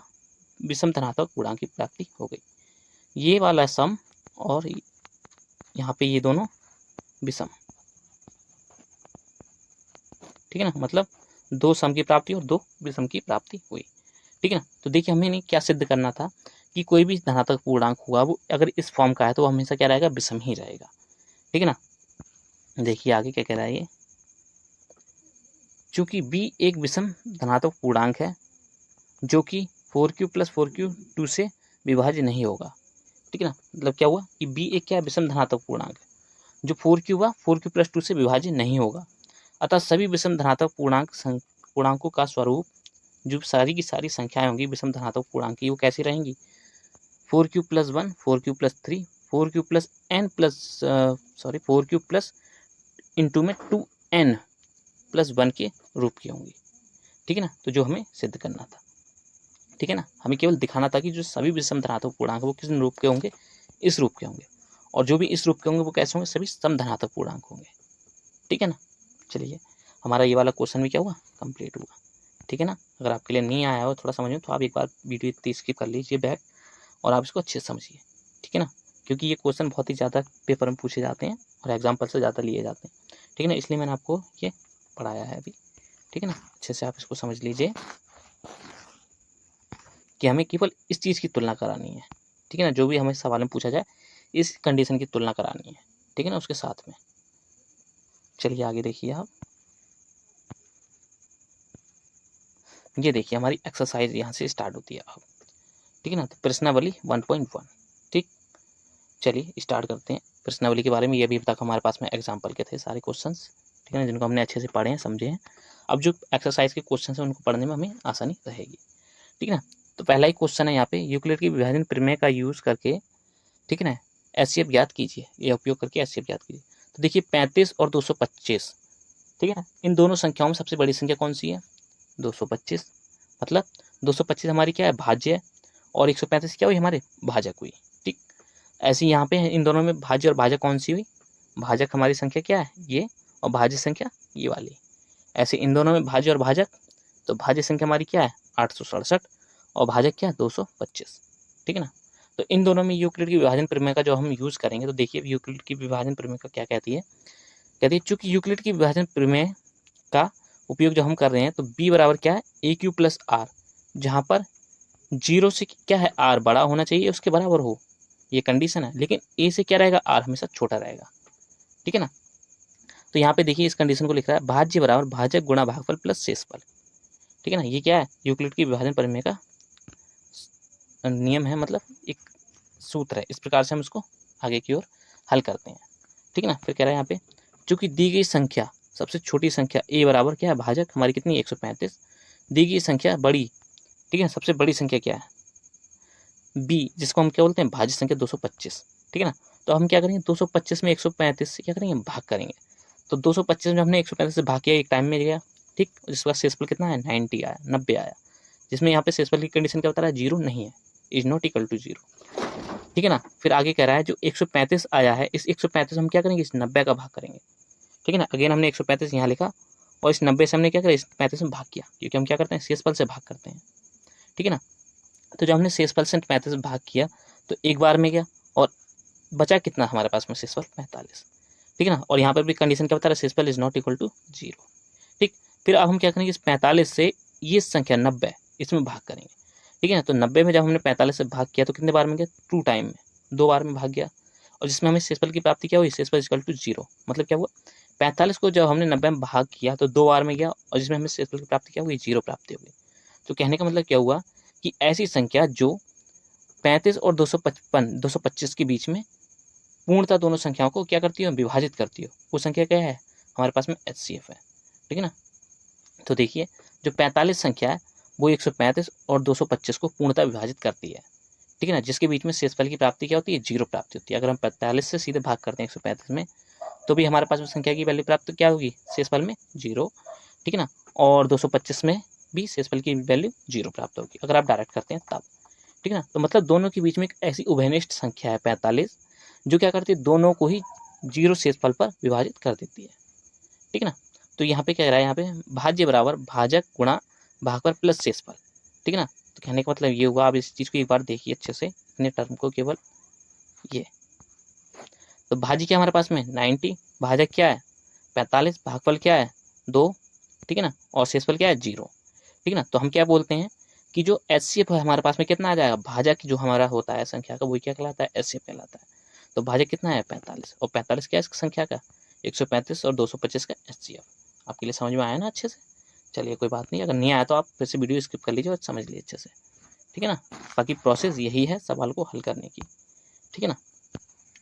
A: विषम धनात्मक पूर्णांक की प्राप्ति हो गई। ये वाला सम और यहाँ पे ये दोनों विषम। ठीक है ना, मतलब 2 सम की प्राप्ति और 2 विषम की प्राप्ति हुई। ठीक है ना, तो देखिए हमें क्या सिद्ध करना था कि कोई भी धनात्मक पूर्णांक होगा वो अगर इस फॉर्म का है तो वो हमेशा क्या रहेगा, विषम ही रहेगा। ठीक है ना, देखिए आगे क्या कह रहा है ये, चूंकि b एक विषम धनात्मक पूर्णांक है जो कि 4q + 4q 2 से विभाज्य नहीं होगा। ठीक है ना, मतलब क्या हुआ कि b एक क्या विषम धनात्मक पूर्णांक है जो 4q व 4q + 2 से विभाज्य नहीं होगा। अतः सभी विषम धनात्मक पूर्णांकों का स्वरूप, जो सारी की सारी संख्याएं होंगी विषम धनात्मक पूर्णांक की, वो कैसी रहेंगी? 4q + 1, 4q + 3, 4q + n plus 4q plus into में 2n + 1 के रूप की होंगी। ठीक है ना, तो जो हमें सिद्ध करना था, ठीक है ना, हमें केवल दिखाना था कि जो सभी विषम धनात्मक पूर्णांक वो किस रूप के होंगे, इस रूप के होंगे, और जो भी इस रूप के होंगे वो कैसे होंगे, सभी समधनात्मक पूर्णांक होंगे। ठीक है ना, चलिए हमारा ये वाला क्वेश्चन भी क्या हुआ, कंप्लीट हुआ। ठीक है ना, अगर आपके लिए नहीं आया हो थोड़ा समझ में, तो आप एक बार वीडियो स्किप कर लीजिए बैक और आप इसको अच्छे से समझिए। ठीक है ना, क्योंकि ये क्वेश्चन बहुत ही ज़्यादा पेपर में पूछे जाते हैं और एग्जाम्पल से ज़्यादा लिए जाते हैं। ठीक है ना, इसलिए मैंने आपको ये पढ़ाया है अभी। ठीक है ना, अच्छे से आप इसको समझ लीजिए कि हमें केवल इस चीज़ की तुलना करानी है। ठीक है ना, जो भी हमें सवाल में पूछा जाए इस कंडीशन की तुलना करानी है। ठीक है ना, उसके साथ में चलिए आगे देखिए आप। ये देखिए हमारी एक्सरसाइज यहाँ से स्टार्ट होती है अब। ठीक है ना, तो प्रश्नावली 1.1। ठीक, चलिए स्टार्ट करते हैं प्रश्नावली के बारे में। ये अभी तक हमारे पास में एग्जाम्पल के थे सारे क्वेश्चंस। ठीक है ना, जिनको हमने अच्छे से पढ़े हैं, समझे हैं। अब जो एक्सरसाइज के क्वेश्चन हैं उनको पढ़ने में हमें आसानी रहेगी। ठीक है ना, तो पहला ही क्वेश्चन है यहाँ पे, यूक्लिड की विभाजन प्रमेय का यूज करके, ठीक है ना, एचसीएफ ज्ञात कीजिए। ये उपयोग करके एचसीएफ ज्ञात कीजिए। तो देखिए 35 और 225, ठीक है ना, इन दोनों संख्याओं में सबसे बड़ी संख्या कौन सी है? 225। मतलब 225 हमारी क्या है? भाज्य है, और 135 क्या हुई? हमारे भाजक हुई। ठीक, ऐसे यहाँ पे इन दोनों में भाज्य और भाजक कौन सी हुई? भाजक हमारी संख्या क्या है? ये, और भाज्य संख्या ये वाली। ऐसे इन दोनों में भाज्य और भाजक, तो भाज्य संख्या हमारी क्या है? 867, और भाजक क्या है? 225। ठीक है ना, तो इन दोनों में यूक्लिड की विभाजन प्रमेय का जो हम यूज करेंगे, तो देखिए यूक्लिड की विभाजन प्रमेय का क्या कहती है। कहती है चूंकि यूक्लिड की विभाजन प्रमेय का उपयोग जो हम कर रहे हैं, तो b बराबर क्या है? AQ + R, जहां पर 0 से क्या है? R बड़ा होना चाहिए, उसके बराबर हो, ये कंडीशन है। लेकिन a से क्या रहेगा? R हमेशा छोटा रहेगा। ठीक है ना, तो यहाँ पे देखिए इस कंडीशन को लिख रहा है, भाज्य बराबर भाजक गुणा भागफल प्लस शेषफल। ठीक है ना, ये क्या है? यूक्लिड की विभाजन प्रमेय का नियम है, मतलब एक सूत्र है। इस प्रकार से हम इसको आगे की ओर हल करते हैं। ठीक है ना, फिर कह रहा है यहाँ पे, चूंकि दी गई संख्या सबसे छोटी संख्या a बराबर क्या है? भाजक हमारी कितनी? 135। दी गई संख्या बड़ी, ठीक है, सबसे बड़ी संख्या क्या है? b, जिसको हम क्या बोलते हैं? भाज्य संख्या 225। ठीक है ना, तो हम क्या करेंगे? 225 में 135 से क्या करेंगे? भाग करेंगे। तो 225 में हमने 135 से भाग किया, एक टाइम में गया। ठीक, जिसका शेषफल कितना है? 90 आया, 90 आया, जिसमें यहाँ पे शेषफल की कंडीशन क्या बता रहा है? 0 नहीं है, इज नॉट इक्वल टू 0। ठीक है ना, फिर आगे कह रहा है जो 135 आया है, इस 135 हम क्या करेंगे? इस 90 का भाग करेंगे। ठीक है ना, अगेन हमने 135 यहाँ लिखा, और इस 90 से हमने क्या करा? इस 35 में भाग किया, क्योंकि हम क्या करते हैं? शेषफल से भाग करते हैं। ठीक है ना, तो जब हमने शेषफल से 35 में भाग किया, तो एक बार में गया, और बचा कितना हमारे पास में? शेषफल 45। ठीक है ना, और यहाँ पर भी कंडीशन क्या बता रहा है? शेषफल इज नॉट इक्वल टू 0। ठीक, फिर अब हम क्या करेंगे? इस 45 से ये संख्या 90 इसमें भाग करेंगे। ठीक है ना, तो 90 में जब हमने 45 से भाग किया, तो कितने बार में गया? 2 टाइम में, 2 बार में भाग गया, और जिसमें हमें शेषफल की प्राप्ति क्या हुई? शेषफल इक्वल टू 0। मतलब क्या हुआ? 45 को जब हमने 90 में भाग किया, तो 2 बार में गया, और जिसमें हमें शेषफल की प्राप्ति क्या हुई? 0 प्राप्ति हो गई। तो कहने का मतलब क्या हुआ कि ऐसी संख्या जो 35 और 225 के बीच में पूर्णतः दोनों संख्याओं को क्या करती हो? विभाजित करती हो, वो संख्या क्या है? हमारे पास में HCF है। ठीक है ना, तो देखिए जो 45 संख्या है वो 135 और 225 को पूर्णतः विभाजित करती है। ठीक है ना, जिसके बीच में शेषफल की प्राप्ति क्या होती है? 0 प्राप्ति होती है। अगर हम 45 से सीधे भाग करते हैं 135 में, तो भी हमारे पास में संख्या की वैल्यू प्राप्त क्या होगी? शेषफल में 0। ठीक है ना, और 225 में भी शेषफल की वैल्यू 0 प्राप्त होगी, अगर आप डायरेक्ट करते हैं तब। ठीक है ना, तो मतलब दोनों के बीच में एक ऐसी उभयनिष्ठ संख्या है 45, जो क्या करती है? दोनों को ही 0 शेषफल पर विभाजित कर देती है। ठीक है ना, तो यहाँ पे क्या कह रहा है? यहाँ पे भाज्य बराबर भाजक गुणा भागफल प्लस शेषफल। ठीक है ना, तो कहने का मतलब ये हुआ, आप इस चीज़ को एक बार देखिए अच्छे से, इतने टर्म को केवल ये। तो भाज्य क्या हमारे पास में? 90, भाजक क्या है? 45, भागफल क्या है? 2। ठीक है ना, और शेषफल क्या है? 0। ठीक है ना, तो हम क्या बोलते हैं कि जो HCF है हमारे पास में कितना आ जाएगा? भाजक जो हमारा होता है संख्या का, वो क्या कहलाता है? HCF कहलाता है। तो भाजक कितना है? 45, और 45 क्या है इस संख्या का? 135 और 225 का HCF। आपके लिए समझ में आया ना अच्छे से? चलिए कोई बात नहीं, अगर नहीं आया तो आप फिर से वीडियो स्किप कर लीजिए और समझ लीजिए अच्छे से। ठीक है ना, बाकी प्रोसेस यही है सवाल को हल करने की। ठीक है ना,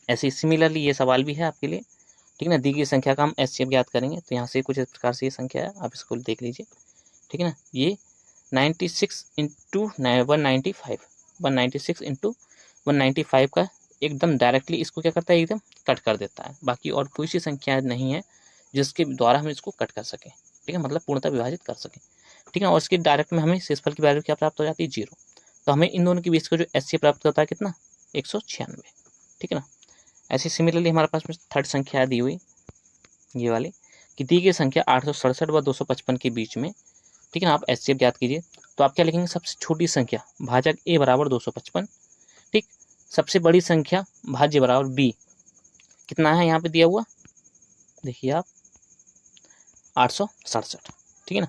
A: ऐसे सिमिलरली ये सवाल भी है आपके लिए, ठीक है ना। दी गई संख्या का हम एचसीएफ ज्ञात करेंगे, तो यहाँ से कुछ इस प्रकार से ये संख्या है, आप इसको देख लीजिए। ठीक है ना, ये 96 इंटू 195, 196 इंटू 195 का एकदम डायरेक्टली इसको क्या करता है, एकदम कट कर देता है। बाकी और कोई सी संख्या नहीं है जिसके द्वारा हम इसको कट कर सकें। ठीक है, मतलब पूर्णतः विभाजित कर सकें। ठीक है, और इसके डायरेक्ट में हमें शेषफल की वैल्यू क्या प्राप्त हो जाती है, 0। तो हमें इन दोनों के बीच का जो एचसीएफ प्राप्त होता है कितना, 196। ठीक है ना। ऐसे सिमिलरली हमारे पास में थर्ड संख्या दी हुई ये वाली कि दी गई संख्या 867 व 255 के बीच में। ठीक है ना, आप एचसीएफ ज्ञात कीजिए। तो आप क्या लिखेंगे, सबसे छोटी संख्या भाजक ए बराबर 255। ठीक, सबसे बड़ी संख्या भाज्य बराबर बी, कितना है यहाँ पे दिया हुआ, देखिए आप 867। ठीक है ना।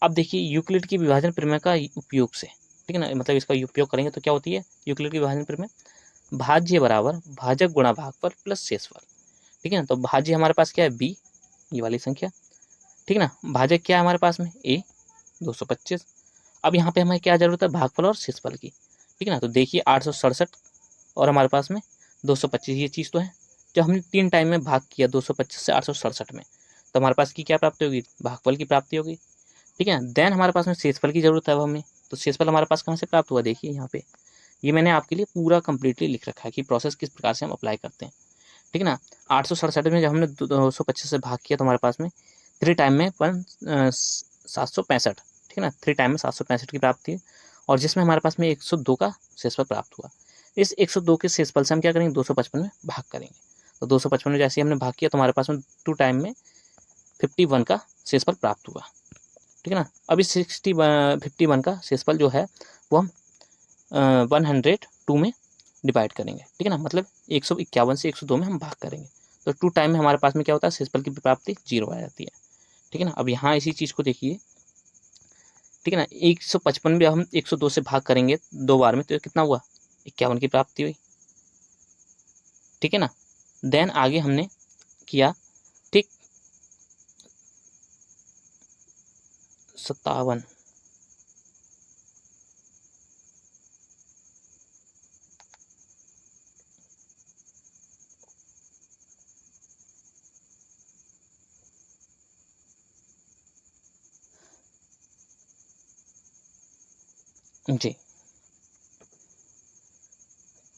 A: अब देखिए यूक्लिड की विभाजन प्रमेय का उपयोग से, ठीक है ना, मतलब इसका उपयोग करेंगे तो क्या होती है यूक्लिड की विभाजन प्रमेय, भाज्य बराबर भाजक गुणा भागफल प्लस शेषफल। ठीक है ना, तो भाज्य हमारे पास क्या है बी, ये वाली संख्या। ठीक है ना, भाजक क्या है हमारे पास में ए 225। अब यहाँ पे हमें क्या जरूरत है, भागफल और शेषफल की। ठीक है ना, तो देखिए 867 और हमारे पास में 225, ये चीज़ तो है। जब हमने 3 टाइम में भाग किया 225 से 867 में, तो हमारे पास की क्या प्राप्ति होगी, भागफल की प्राप्ति होगी। ठीक है, देन हमारे पास में शेषफल की जरूरत है अब हमें, तो शेषफल हमारे पास कहाँ से प्राप्त हुआ, देखिए यहाँ पे ये मैंने आपके लिए पूरा कंप्लीटली लिख रखा है कि प्रोसेस किस प्रकार से हम अप्लाई करते हैं। ठीक है ना, 867 में जब हमने 225 से भाग किया तो हमारे पास में 3 टाइम में 765। ठीक है ना, 3 टाइम में 765 की प्राप्ति हुई, और जिसमें हमारे पास में 102 का शेषफल प्राप्त हुआ। इस 102 के शेषफल से हम क्या करेंगे, 255 में भाग करेंगे। तो 255 में जैसे हमने भाग किया तो हमारे पास में 2 टाइम में 51 का शेषफल प्राप्त हुआ। ठीक है ना, अब इस 51 का शेषफल जो है वो हम 102 में डिवाइड करेंगे। ठीक है ना, मतलब 151 से 102 में हम भाग करेंगे, तो 2 टाइम में हमारे पास में क्या होता है, शेषफल की प्राप्ति 0 आ जाती है। ठीक है ना, अब यहाँ इसी चीज़ को देखिए। ठीक है ना, 155 में हम 102 से भाग करेंगे 2 बार में, तो कितना हुआ, 51 की प्राप्ति हुई। ठीक है ना, देन आगे हमने किया, ठीक 57, जी।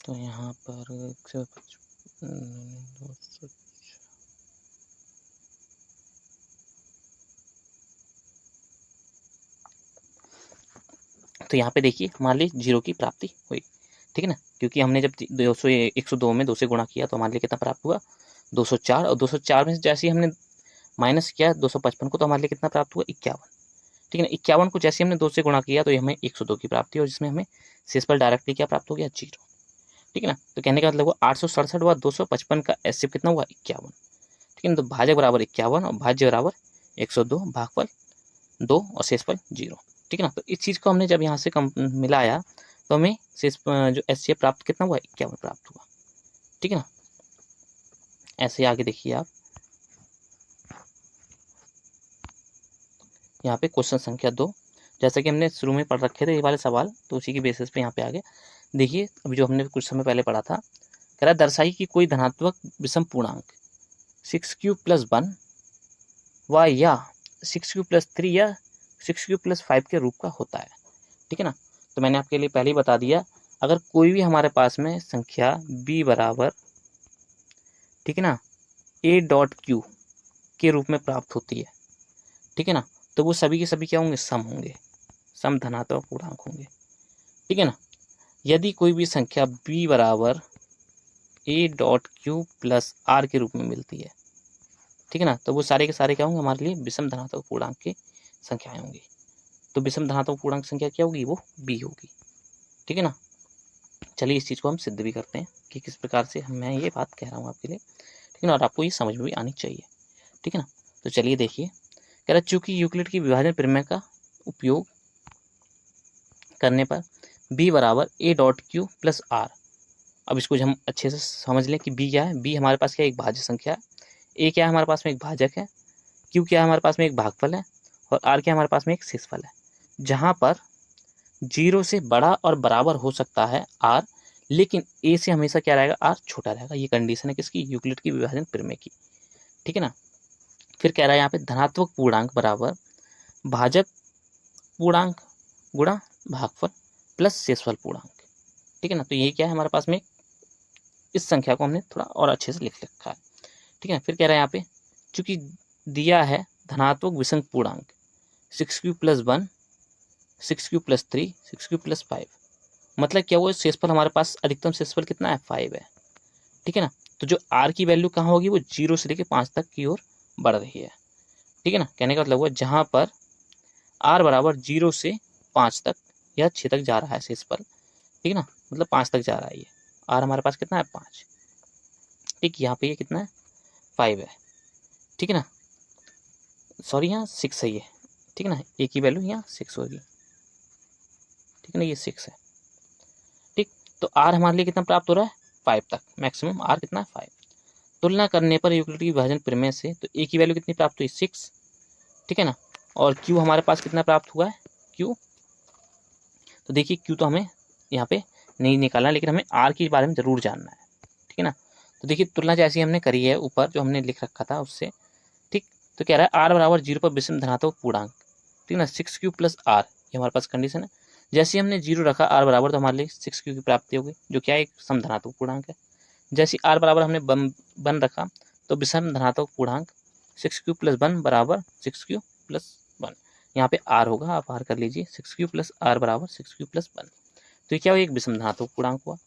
A: तो यहाँ पर तो यहाँ पे देखिए हमारे लिए 0 की प्राप्ति हुई। ठीक है ना, क्योंकि हमने जब 102 में 2 से गुणा किया तो हमारे लिए कितना प्राप्त हुआ, 204, और 204 में जैसे ही हमने माइनस किया 255 को, तो हमारे लिए कितना प्राप्त हुआ, 51। ठीक है ना, 51 को जैसे हमने 2 से गुणा किया तो हमें 102 की प्राप्ति, और जिसमें हमें शेषफल डायरेक्टली क्या प्राप्त हो गया, 0। ठीक है ना, तो कहने का मतलब हुआ 867 व 255 का एचसीएफ कितना हुआ, 51। ठीक है ना, तो भाजक बराबर 51 और भाज्य बराबर 102, भागफल 2 और शेषफल 0। ठीक है ना, तो इस चीज़ को हमने जब यहाँ से मिलाया तो हमें शेष जो एचसीएफ प्राप्त कितना हुआ, 51 प्राप्त हुआ। ठीक है ना, ऐसे आगे देखिए आप, यहाँ पे क्वेश्चन संख्या 2, जैसा कि हमने शुरू में पढ़ रखे थे ये वाले सवाल, तो उसी की बेसिस पे यहाँ पे आगे देखिए। अभी जो हमने कुछ समय पहले पढ़ा था, कह रहा दर्शाई कि कोई धनात्मक विषम पूर्णांक 6³ + 1 व या 6³ + 3 या 6³ + 5 के रूप का होता है। ठीक है ना, तो मैंने आपके लिए पहले ही बता दिया, अगर कोई भी हमारे पास में संख्या b बराबर, ठीक है ना, a.q के रूप में प्राप्त होती है। ठीक है ना, तो वो सभी के सभी क्या होंगे, सम होंगे, सम धनात्मक पूर्णांक होंगे। ठीक है ना, यदि कोई भी संख्या b बराबर a.q + r के रूप में मिलती है, ठीक है ना, तो वो सारे के सारे क्या होंगे, हमारे लिए विषम धनात्मक पूर्णांक की संख्याएं होंगी। तो विषम धनात्मक पूर्णांक संख्या क्या होगी, वो b होगी। ठीक है ना, चलिए इस चीज़ को हम सिद्ध भी करते हैं कि किस प्रकार से मैं ये बात कह रहा हूँ आपके लिए। ठीक है ना, और आपको ये समझ में भी आनी चाहिए। ठीक है ना, तो चलिए देखिए, कह रहा चूंकि यूक्लिड की विभाजन प्रमेय का उपयोग करने पर b बराबर a.q + r। अब इसको हम अच्छे से समझ लें कि b क्या है, b हमारे पास क्या है, एक भाज्य संख्या है, a क्या है हमारे पास में एक भाजक है, q क्या है हमारे पास में एक भागफल है, और r क्या हमारे पास में एक शेषफल है। जहाँ पर 0 से बड़ा और बराबर हो सकता है r, लेकिन ए से हमेशा क्या रहेगा, आर छोटा रहेगा। ये कंडीशन है किसकी, यूक्लिड की विभाजन प्रमेय की, ठीक है ना। फिर कह रहा है यहाँ पे धनात्मक पूर्णांक बराबर भाजक पूर्णांक गुणा भागफल प्लस शेषफल पूर्णांक, ठीक है ना। तो ये क्या है हमारे पास में, इस संख्या को हमने थोड़ा और अच्छे से लिख रखा है, ठीक है। फिर कह रहा है यहाँ पे चूंकि दिया है धनात्मक विषम पूर्णांक 6q + 1 6q + 3 6q + 5, मतलब क्या हुआ, शेषफल हमारे पास अधिकतम शेषफल कितना है, 5 है, ठीक है ना। तो जो r की वैल्यू कहाँ होगी, वो 0 से लेकर 5 तक की ओर बढ़ रही है, ठीक है ना। कहने का मतलब हुआ जहाँ पर r बराबर 0 से 5 तक या 6 तक जा रहा है शेषफल, ठीक है ना, मतलब 5 तक जा रहा है। ये r हमारे पास कितना है, 5, ठीक। यहाँ पे ये कितना है, 5 है, ठीक है ना, सॉरी यहाँ 6 है ये, ठीक है ना, a की वैल्यू यहाँ 6 होगी, ठीक है ना, ये 6 है, ठीक। तो r हमारे लिए कितना प्राप्त हो रहा है, 5 तक, मैक्सिमम r कितना है, 5। तुलना करने पर यूक्लिड की विभाजन प्रमेय से तो a की वैल्यू कितनी प्राप्त हुई, 6, ठीक है ना, और q हमारे पास कितना प्राप्त हुआ है, q, तो देखिए q तो हमें यहाँ पे नहीं निकालना, लेकिन हमें r के बारे में जरूर जानना है, ठीक है ना। तो देखिए तुलना जैसी हमने करी है ऊपर जो हमने लिख रखा था उससे, ठीक। तो कह रहा है r बराबर 0 पर विषम धनात्मक पूर्णांक, ठीक है ना, 6q + r, ये हमारे पास कंडीशन है। जैसे ही हमने 0 रखा r बराबर, तो हमारे लिए 6q की प्राप्ति हो गई, जो क्या है, एक सम धनात्मक पूर्णांक है। जैसे r बराबर हमने बन रखा, तो विषम धनात्मक पूर्णांक 6q + 1 बराबर 6q + 1, यहाँ पे r होगा, आप r कर लीजिए, 6q + r बराबर 6q + 1, तो ये क्या हुआ, एक विषम धनात्मक पूर्णांक हुआ।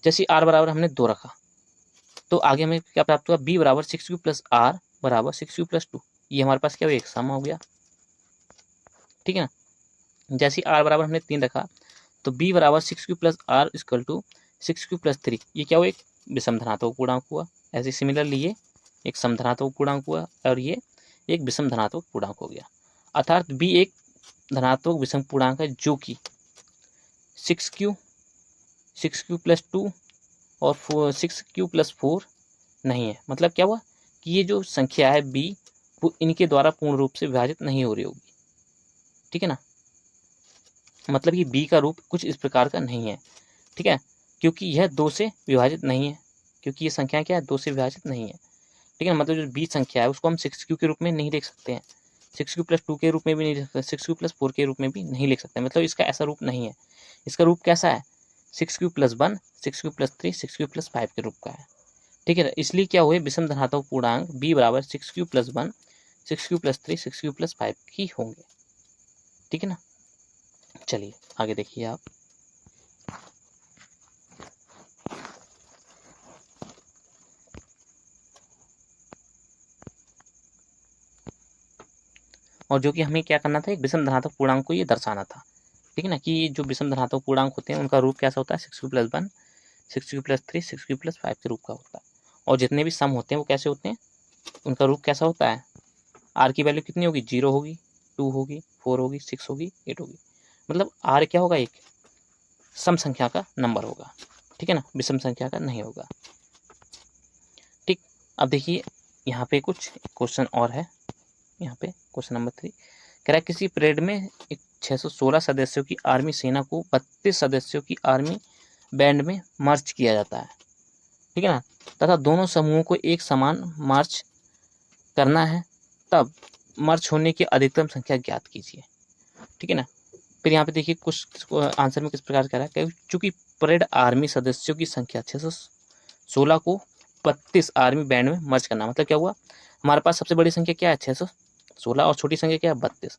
A: जैसे r बराबर हमने 2 रखा, तो आगे हमें क्या प्राप्त हुआ, b बराबर 6q + r बराबर 6q + 2, ये हमारे पास क्या हुआ, एक सम हो गया, ठीक है ना। जैसे r बराबर हमने 3 रखा, तो b बराबर 6q + r = 6q + 3, ये क्या हुआ, एक विषम धनात्मक पूर्णांक हुआ। ऐसे सिमिलरली ये एक सम धनात्मक पूर्णांक हुआ, और ये एक विषम धनात्मक पूर्णांक हो गया। अर्थात b एक धनात्मक विषम पूर्णांक है जो कि 6q + 2 और 6q + 4 नहीं है। मतलब क्या हुआ कि ये जो संख्या है b, वो इनके द्वारा पूर्ण रूप से विभाजित नहीं हो रही होगी, ठीक है ना। मतलब कि b का रूप कुछ इस प्रकार का नहीं है, ठीक है, क्योंकि यह 2 से विभाजित नहीं है, क्योंकि ये संख्या क्या है, 2 से विभाजित नहीं है, ठीक है ना। मतलब जो b संख्या है उसको हम 6q के रूप में नहीं लिख सकते हैं, 6q + 2 के रूप में भी नहीं लिख सकते, 6q + 4 के रूप में भी नहीं लिख सकते, मतलब इसका ऐसा रूप नहीं है। इसका रूप कैसा है, 6q + 1 6q + 3 6q + 5 के रूप का है, ठीक है ना। इसलिए क्या हुए, विषम धनात्मक पूर्णांक b बराबर 6q + 1 6q + 3 6q + 5 ही होंगे, ठीक है ना। चलिए आगे देखिए आप, और जो कि हमें क्या करना था, एक विषम धनात्मक पूर्णांक को ये दर्शाना था, ठीक है ना, कि जो विषम धनात्मक पूर्णांक होते हैं उनका रूप कैसा होता है, 6q + 1 6q + 3 6q + 5 के रूप का होता है। और जितने भी सम होते हैं वो कैसे होते हैं, उनका रूप कैसा होता है, r की वैल्यू कितनी होगी, 0 होगी, 2 होगी, 4 होगी, 6 होगी, 8 होगी, मतलब r क्या होगा, एक सम संख्या का नंबर होगा, ठीक है ना, विषम संख्या का नहीं होगा, ठीक। अब देखिए यहाँ पे कुछ क्वेश्चन और है, यहाँ पे क्वेश्चन नंबर 3 कह रहा है किसी परेड में एक 616 सदस्यों की आर्मी सेना को 32 सदस्यों की आर्मी बैंड में मार्च किया जाता है, ठीक है ना, तथा दोनों समूहों को एक समान मार्च करना है, तब मार्च होने की अधिकतम संख्या ज्ञात कीजिए, ठीक है ना। फिर यहाँ पे देखिए कुछ आंसर में किस प्रकार कह रहा है, चूंकि परेड आर्मी सदस्यों की संख्या 616 को 32 आर्मी बैंड में मर्ज करना, मतलब क्या हुआ, हमारे पास सबसे बड़ी संख्या क्या है, 616, और छोटी संख्या क्या है, 32,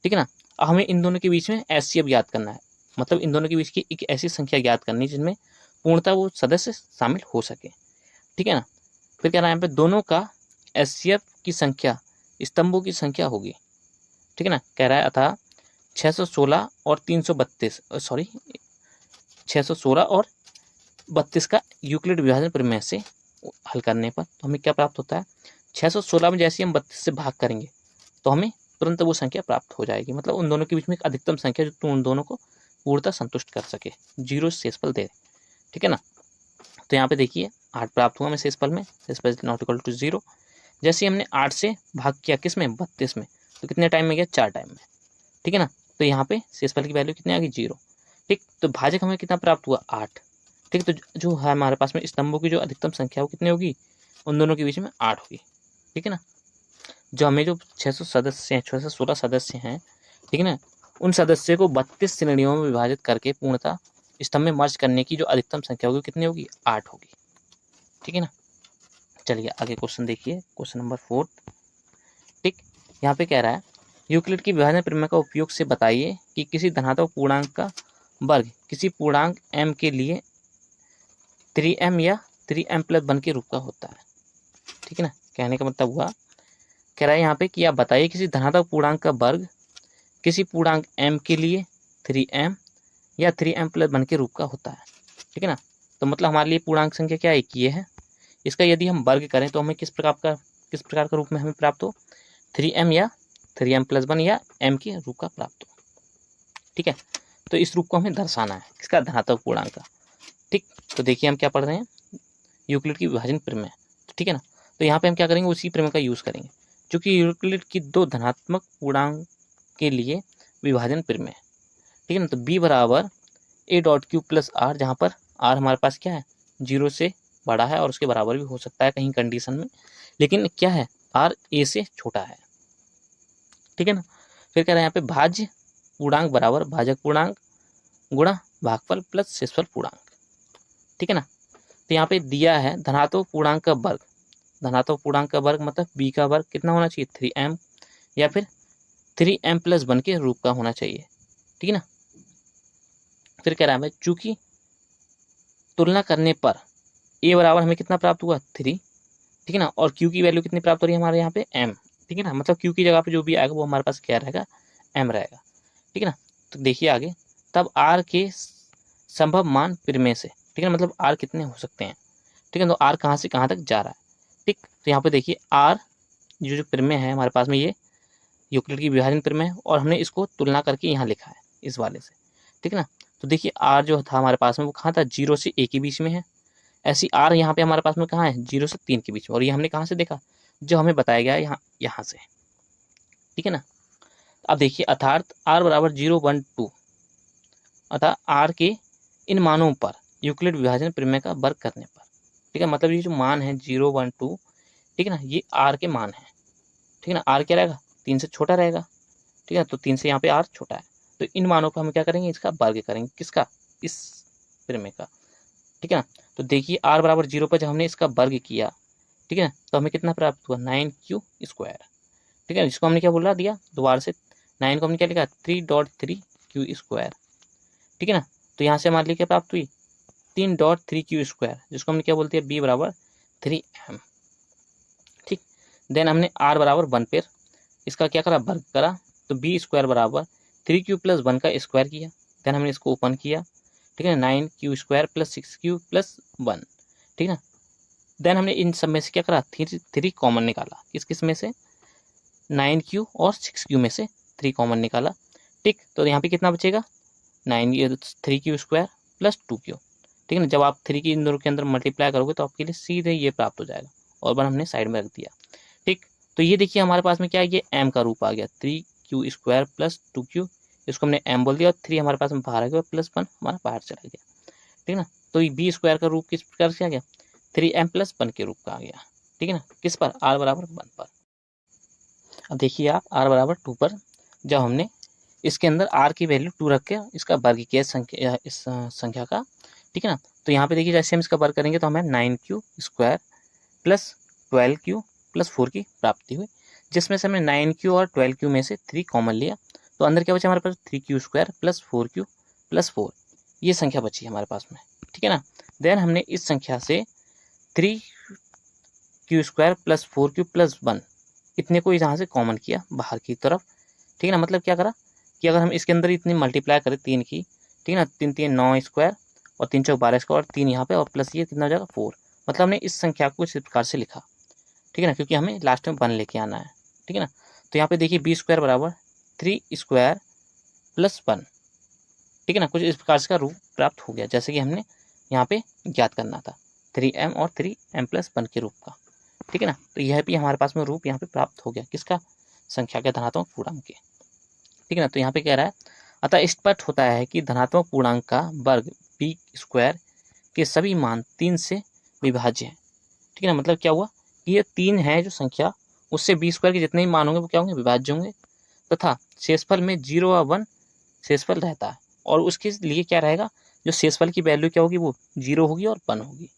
A: ठीक है ना। अब हमें इन दोनों के बीच में एचसीएफ ज्ञात करना है, मतलब इन दोनों के बीच की एक ऐसी संख्या ज्ञात करनी जिनमें पूर्णतः वो सदस्य शामिल हो सके, ठीक है ना। फिर कह रहा है यहाँ पे दोनों का एचसीएफ की संख्या स्तंभों की संख्या होगी, ठीक है ना। कह रहा है अतः 616 और 332 सॉरी 616 और 32 का यूक्लिड विभाजन प्रमेय से हल करने पर तो हमें क्या प्राप्त होता है, 616 में जैसे हम 32 से भाग करेंगे तो हमें तुरंत वो संख्या प्राप्त हो जाएगी, मतलब उन दोनों के बीच में एक अधिकतम संख्या जो उन दोनों को पूर्णतः संतुष्ट कर सके, 0 शेषफल दे, ठीक है ना। तो यहाँ पे देखिए 8 प्राप्त हुआ हमें शेषफल में, शेषफल नॉट इक्वल टू 0। जैसे हमने 8 से भाग किया किस में, 32 में, तो कितने टाइम में गया, 4 टाइम में, ठीक है ना। तो यहाँ पे शेषफल की वैल्यू कितनी आ गई, 0, ठीक। तो भाजक हमें कितना प्राप्त हुआ, 8, ठीक है। तो जो है हमारे पास में स्तंभों की जो अधिकतम संख्या वो कितनी होगी, उन दोनों के बीच में 8 होगी। ठीक है ना। जो हमें जो 600 सदस्य हैं, 616 सदस्य हैं, ठीक है ना, उन सदस्यों को 32 श्रेणियों में विभाजित करके पूर्णतः स्तंभ में मर्ज करने की जो अधिकतम संख्या होगी कितनी होगी, 8 होगी। ठीक है ना। चलिए आगे क्वेश्चन देखिए, क्वेश्चन नंबर 4। ठीक, यहाँ पे कह रहा है यूक्लिड की विभाजन प्रमेय का उपयोग से बताइए कि किसी धनात्मक पूर्णांक का वर्ग किसी पूर्णांक m के लिए 3m या 3m+1 के रूप का होता है। ठीक है ना। कहने का मतलब हुआ, कह रहा है यहाँ पे कि आप बताइए किसी धनात्मक पूर्णांक का वर्ग किसी पूर्णांक m के लिए 3m या 3m+1 के रूप का होता है। ठीक है ना। तो मतलब हमारे लिए पूर्णांक संख्या क्या एक ये है, इसका यदि हम वर्ग करें तो हमें किस प्रकार का रूप में हमें प्राप्त हो, 3m या 3m+1 या m के रूप का प्राप्त हो। ठीक है। तो इस रूप को हमें दर्शाना है, इसका धनात्मक पूर्णांक का। ठीक, तो देखिए हम क्या पढ़ रहे हैं, यूक्लिड की विभाजन प्रमेय। ठीक है ना। तो यहाँ पे हम क्या करेंगे, उसी प्रमेय का यूज करेंगे, क्योंकि यूक्लिड की दो धनात्मक पूर्णांक के लिए विभाजन प्रमेय। ठीक है ना। तो b बराबर a.q प्लस r, जहाँ पर r हमारे पास क्या है, 0 से बड़ा है और उसके बराबर भी हो सकता है कहीं कंडीशन में, लेकिन क्या है, r a से छोटा है। ठीक है ना। फिर कह रहे हैं यहाँ पे भाज्य पूर्णांक बराबर भाजक पूर्णांक गुणा भागफल प्लस शेषफल पूर्णांक। ठीक है ना। तो यहाँ पे दिया है धनात्मक पूर्णांक का वर्ग, धनात्मक पूर्णांक का वर्ग मतलब b का वर्ग कितना होना चाहिए, 3m या फिर 3m+1 के रूप का होना चाहिए। ठीक है ना। फिर कह रहा है चूंकि तुलना करने पर a बराबर हमें कितना प्राप्त हुआ, 3। ठीक है ना। और q की वैल्यू कितनी प्राप्त हो रही है हमारे यहाँ पे, m। ठीक है ना। मतलब q की जगह पे जो भी आएगा वो हमारे पास क्या रहेगा, m रहेगा। ठीक है ना। तो देखिए आगे, तब r के संभव मान प्रमेय से, ठीक है ना, मतलब r कितने हो सकते हैं। ठीक है। तो r कहाँ से कहाँ तक जा रहा है। ठीक, तो यहाँ पे देखिए r जो प्रमेय है हमारे पास में, ये यूक्लिड की विभाजन प्रमेय है और हमने इसको तुलना करके यहाँ लिखा है इस वाले से। ठीक है ना। तो देखिए r जो था हमारे पास में वो कहाँ था, 0 से a के बीच में है। ऐसी r यहाँ पे हमारे पास में कहाँ है, 0 से 3 के बीच में। और ये हमने कहाँ से देखा, जो हमें बताया गया है यहाँ से। ठीक है ना। अब देखिए अर्थात r बराबर 0, 1, 2, अतः r के इन मानों पर यूक्लिड विभाजन प्रमेय का वर्ग करने पर, ठीक है, मतलब ये जो मान है 0, 1, 2, ठीक है ना, ये r के मान है। ठीक है ना। r क्या रहेगा, 3 से छोटा रहेगा। ठीक है। तो 3 से यहाँ पे r छोटा है, तो इन मानों को हम क्या करेंगे, इसका वर्ग करेंगे, किसका, इस प्रमेय का। ठीक है ना। तो देखिए r बराबर 0 पर जब हमने इसका वर्ग किया, ठीक है ना, तो हमें कितना प्राप्त हुआ, 9q स्क्वायर। ठीक है। इसको हमने क्या बोला दिया दोबारा से, 9 को हमने क्या लिखा, 3.3q स्क्वायर। ठीक है ना। तो यहाँ से हमारे लिए क्या प्राप्त हुई, 3.3q स्क्वायर, जिसको हमने क्या बोलते हैं, b बराबर 3m। ठीक, देन हमने r बराबर 1 पर इसका क्या करा, वर्ग करा, तो b स्क्वायर बराबर 3q+1 का स्क्वायर किया। देन हमने इसको ओपन किया, ठीक है ना, 9q स्क्वायर प्लस 6q+1। ठीक है ना। देन हमने इन सब में से क्या करा, 3 कॉमन निकाला, किस किस में से, 9q और 6q में से 3 कॉमन निकाला। ठीक, तो यहाँ पे कितना बचेगा, 3q स्क्वायर प्लस 2q। ठीक है ना। जब आप 3 की इन दोनों के अंदर मल्टीप्लाई करोगे तो आपके लिए सीधे ये प्राप्त हो जाएगा, और 1 हमने साइड में रख दिया। ठीक, तो ये देखिए हमारे पास में क्या है, ये m का रूप आ गया, 3q स्क्वायर प्लस 2q, इसको हमने m बोल दिया, और 3 हमारे पास में बाहर आ गया, प्लस 1 हमारा बाहर चला गया। ठीक है ना। तो ये b स्क्वायर का रूप किस प्रकार से आ गया, 3m+1 के रूप का आ गया। ठीक है ना, किस पर, r बराबर 1 पर। अब देखिए आप r बराबर 2 पर जब हमने इसके अंदर r की वैल्यू 2 रख के इसका वर्ग किया इस संख्या का। ठीक है ना। तो यहाँ पे देखिए जैसे हम इसका वर्ग करेंगे तो हमें 9q square plus 12q plus 4 की प्राप्ति हुई, जिसमें से हमने 9q और 12q में से 3 कॉमन लिया, तो अंदर क्या बचा हमारे पास, 3q square plus 4q plus 4, ये संख्या बची हमारे पास में। ठीक है ना। देन हमने इस संख्या से 3q square plus 4q plus 1 इतने को यहाँ से कॉमन किया बाहर की तरफ। ठीक है ना। मतलब क्या करा कि अगर हम इसके अंदर इतनी मल्टीप्लाई करें 3 की, ठीक है ना, 3 3 9 स्क्वायर और 3 चौक 12 स्क्वायर और 3 यहाँ पे और प्लस ये कितना हो जाएगा 4, मतलब हमने इस संख्या को इस प्रकार से लिखा। ठीक है ना, क्योंकि हमें लास्ट में 1 लेके आना है। ठीक है ना। तो यहाँ पे देखिए b स्क्वायर बराबर 3 स्क्वायर प्लस 1। ठीक है ना, कुछ इस प्रकार से का रूप प्राप्त हो गया, जैसे कि हमने यहाँ पे ज्ञात करना था, 3m और 3m+1 के रूप का। ठीक है ना। तो यह भी हमारे पास में रूप यहाँ पे प्राप्त हो गया, किसका, संख्या के धनात्मक पूर्णांक के। ठीक है ना। तो यहाँ पे कह रहा है अतः स्पष्ट होता है कि धनात्मक पूर्णांक का वर्ग b स्क्वायर के सभी मान 3 से विभाज्य हैं। ठीक है ना, मतलब क्या हुआ कि ये 3 है जो संख्या, उससे बी स्क्वायर के जितने भी मान होंगे वो क्या होंगे, विभाज्य होंगे, तथा शेषफल में 0 और 1 शेषफल रहता है, और उसके लिए क्या रहेगा, जो शेषफल की वैल्यू क्या होगी, वो 0 होगी और 1 होगी।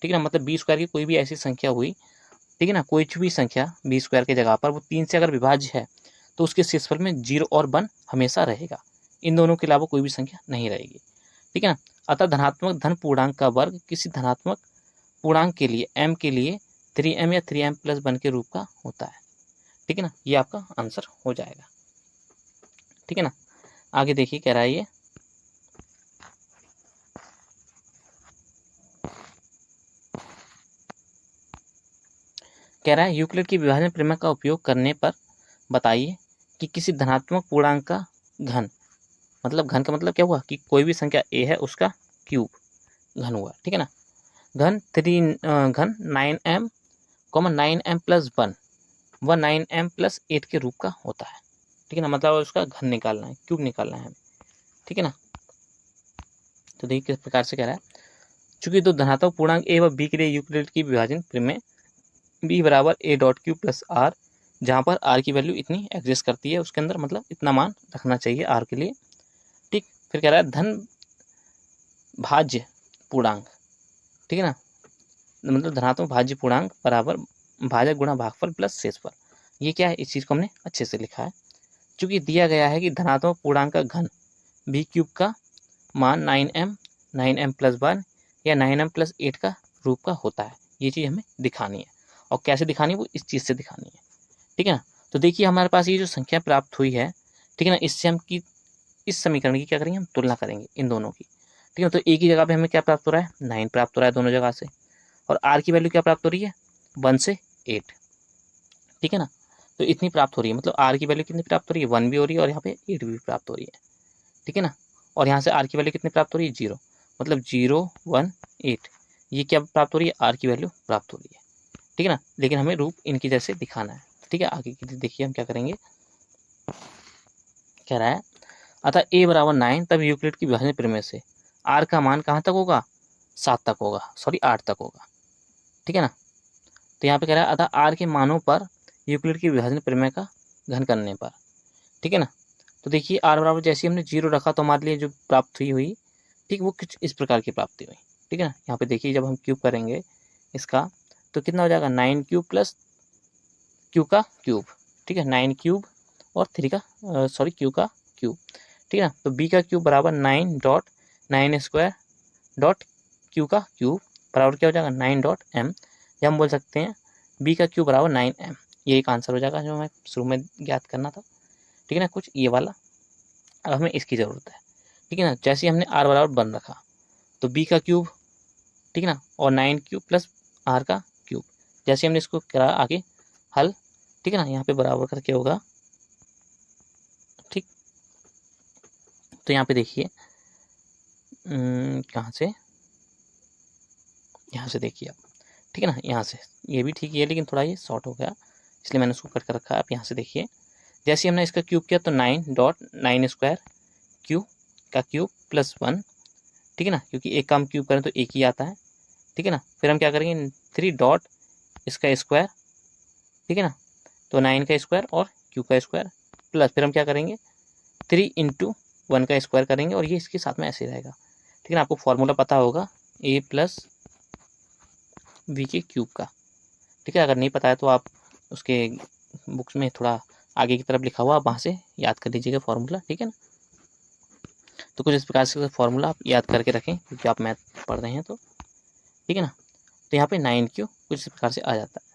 A: ठीक है ना, मतलब बी स्क्वायर की कोई भी ऐसी संख्या हुई, ठीक है ना, कोई भी संख्या बी स्क्वायर की जगह पर वो 3 से अगर विभाज्य है तो उसके शेषफल में 0 और 1 हमेशा रहेगा, इन दोनों के अलावा कोई भी संख्या नहीं रहेगी। ठीक है ना, अतः धनात्मक धन पूर्णांक का वर्ग किसी धनात्मक पूर्णांक के लिए m के लिए 3m या 3m+1 के रूप का होता है। ठीक है ना, ये आपका आंसर हो जाएगा। ठीक है ना, आगे देखिए कह रहा है ये, कह रहा है यूक्लिड की विभाजन प्रमेय का उपयोग करने पर बताइए कि किसी धनात्मक पूर्णांक का घन, मतलब घन का मतलब क्या हुआ कि कोई भी संख्या a है उसका क्यूब घन हुआ। ठीक है ना, घन 9m 9m+1 वह 9m+8 के रूप का होता है। ठीक है ना, मतलब उसका घन निकालना है, क्यूब निकालना है हमें। ठीक है ना, तो देखिए किस प्रकार से कह रहा है, चूंकि दो धनात्मक पूर्णांक a व b के लिए यूक्लिड की विभाजन प्रमेय b बराबर a.q+r, जहाँ पर r की वैल्यू इतनी एग्जिस्ट करती है उसके अंदर, मतलब इतना मान रखना चाहिए r के लिए। ठीक, फिर कह रहा है धन भाज्य पूर्णांक, ठीक है ना, मतलब धनात्मक भाज्य पूर्णांक बराबर भाजक गुणा भागफल प्लस शेषफल। ये क्या है, इस चीज़ को हमने अच्छे से लिखा है। चूंकि दिया गया है कि धनात्मक पूर्णांक का घन b क्यूब का मान 9m+1 या 9m+8 का रूप का होता है, ये चीज़ हमें दिखानी है, और कैसे दिखानी है वो इस चीज़ से दिखानी है। ठीक है ना, तो देखिए हमारे पास ये जो संख्या प्राप्त हुई है, ठीक है ना, इससे हम की इस समीकरण की क्या करेंगे, हम तुलना करेंगे इन दोनों की। ठीक है, तो एक ही जगह पे हमें क्या प्राप्त हो रहा है, 9 प्राप्त हो रहा है दोनों जगह से, और r की वैल्यू क्या प्राप्त हो रही है, 1 से 8। ठीक है ना, तो इतनी प्राप्त हो रही है, मतलब r की वैल्यू कितनी प्राप्त हो रही है, 1 भी हो रही है और यहाँ पे 8 भी प्राप्त हो रही है। ठीक है ना, और यहाँ से r की वैल्यू कितनी प्राप्त हो रही है, 0, मतलब 0 1 8, ये क्या प्राप्त हो रही है, r की वैल्यू प्राप्त हो रही है। ठीक है ना, लेकिन हमें रूप इनकी जैसे दिखाना है। ठीक है, आगे की देखिए हम क्या करेंगे, कह रहा है अतः a बराबर 9, तब यूक्लिड की विभाजन प्रमेय से r का मान कहाँ तक होगा, 7 तक होगा, सॉरी 8 तक होगा। ठीक है ना, तो यहाँ पे कह रहा है अतः r के मानों पर यूक्लिड की विभाजन प्रमेय का घन करने पर। ठीक है ना, तो देखिए r बराबर जैसे ही हमने 0 रखा तो हमारे लिए जो प्राप्त हुई, ठीक, वो कुछ इस प्रकार की प्राप्ति हुई। ठीक है ना, यहाँ पे देखिए जब हम क्यूब करेंगे इसका तो कितना हो जाएगा, 9 क्यूब प्लस क्यू का क्यूब। ठीक है, 9 क्यूब और 3 का क्यू का क्यूब। ठीक है ना, तो b का क्यूब बराबर 9.9² डॉट क्यू का क्यूब बराबर क्या हो जाएगा, 9.m, या हम बोल सकते हैं b का क्यूब बराबर 9m। ये एक आंसर हो जाएगा जो हमें शुरू में ज्ञात करना था। ठीक है ना, कुछ ये वाला, अब हमें इसकी ज़रूरत है। ठीक है ना, जैसे हमने r बराबर 1 रखा तो b का क्यूब, ठीक है ना, और 9 क्यूब प्लस r का क्यूब, जैसे हमने इसको करा आगे हल, ठीक है ना, यहाँ पे बराबर करके होगा। ठीक, तो यहाँ पे देखिए कहाँ से, यहाँ से देखिए आप, ठीक है ना, यहाँ से, ये भी ठीक है लेकिन थोड़ा ये शॉर्ट हो गया इसलिए मैंने उसको कट कर रखा है। आप यहाँ से देखिए, जैसे हमने इसका क्यूब किया तो 9.9² क्यू का क्यूब प्लस 1। ठीक है ना, क्योंकि एक का हम क्यूब करें तो एक ही आता है। ठीक है ना, फिर हम क्या करेंगे, 3 डॉट इसका स्क्वायर, ठीक है ना, तो 9 का स्क्वायर और क्यू का स्क्वायर, प्लस फिर हम क्या करेंगे, 3 इंटू 1 का स्क्वायर करेंगे, और ये इसके साथ में ऐसे रहेगा। ठीक है ना, आपको फॉर्मूला पता होगा a प्लस बी के क्यूब का। ठीक है, अगर नहीं पता है तो आप उसके बुक्स में थोड़ा आगे की तरफ लिखा हुआ, आप वहाँ से याद कर लीजिएगा फॉर्मूला। ठीक है ना, तो कुछ इस प्रकार से फॉर्मूला आप याद करके रखें क्योंकि आप मैथ पढ़ रहे हैं तो। ठीक है ना, तो यहाँ पे 9 क्यू कुछ इस प्रकार से आ जाता है।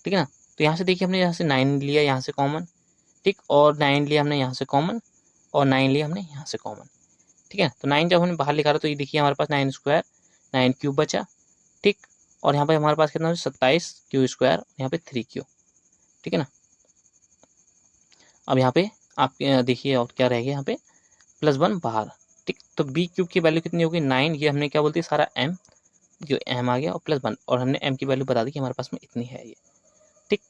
A: ठीक है ना, तो यहाँ से देखिए हमने यहाँ से 9 लिया यहाँ से कॉमन, ठीक, और 9 लिया हमने यहाँ से कॉमन, और 9 लिया हमने यहाँ से कॉमन। ठीक है, तो 9 जब हमने बाहर लिखा तो ये देखिए हमारे पास 9 स्क्वायर 9 क्यूब बचा। ठीक, और यहाँ पे हमारे पास कितना 27 क्यू स्क्वायर, यहाँ पे 3 क्यू। ठीक है ना, अब यहाँ पे आप देखिए और क्या रह गया, यहाँ पे +1 बाहर। ठीक, तो बी क्यूब की वैल्यू कितनी होगी, 9, ये हमने क्या बोलते हैं सारा m, जो m आ गया, और +1, और हमने m की वैल्यू बता दी कि हमारे पास में इतनी है ये। ठीक,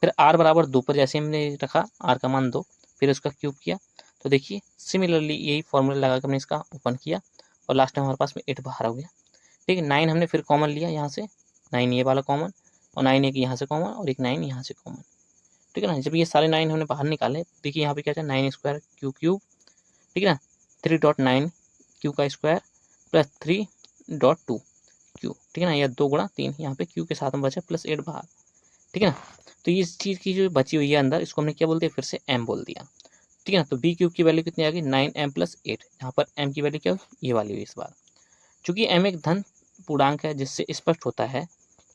A: फिर r बराबर 2 पर जैसे हमने रखा r का मान 2, फिर उसका क्यूब किया तो देखिए सिमिलरली यही फॉर्मूला लगा के हमने इसका ओपन किया, और लास्ट में हमारे पास में 8 बाहर हो गया। ठीक है। 9 हमने फिर कॉमन लिया यहाँ से, 9 ये वाला कॉमन, और 9 एक यहाँ से कॉमन, और एक 9 यहाँ से कॉमन, ठीक है ना। जब ये सारे 9 हमने बाहर निकाले, देखिए यहाँ पे क्या था, 9 स्क्वायर क्यू क्यूब, ठीक है ना, 3.9 क्यू का स्क्वायर प्लस 3.2 क्यू, ठीक है ना, या 2 गुणा 3, यहाँ पे क्यू के साथ में बचा प्लस 8 बाहर, ठीक है ना। तो इस चीज़ की जो बची हुई है अंदर, इसको हमने क्या बोल दिया, फिर से m बोल दिया, ठीक है ना। तो बी क्यूब की वैल्यू कितनी आ गई, 9m प्लस 8, यहाँ पर m की वैल्यू क्या हुई, ये वाली हुई इस बार। चूंकि m एक धन पूर्णांक है, जिससे स्पष्ट होता है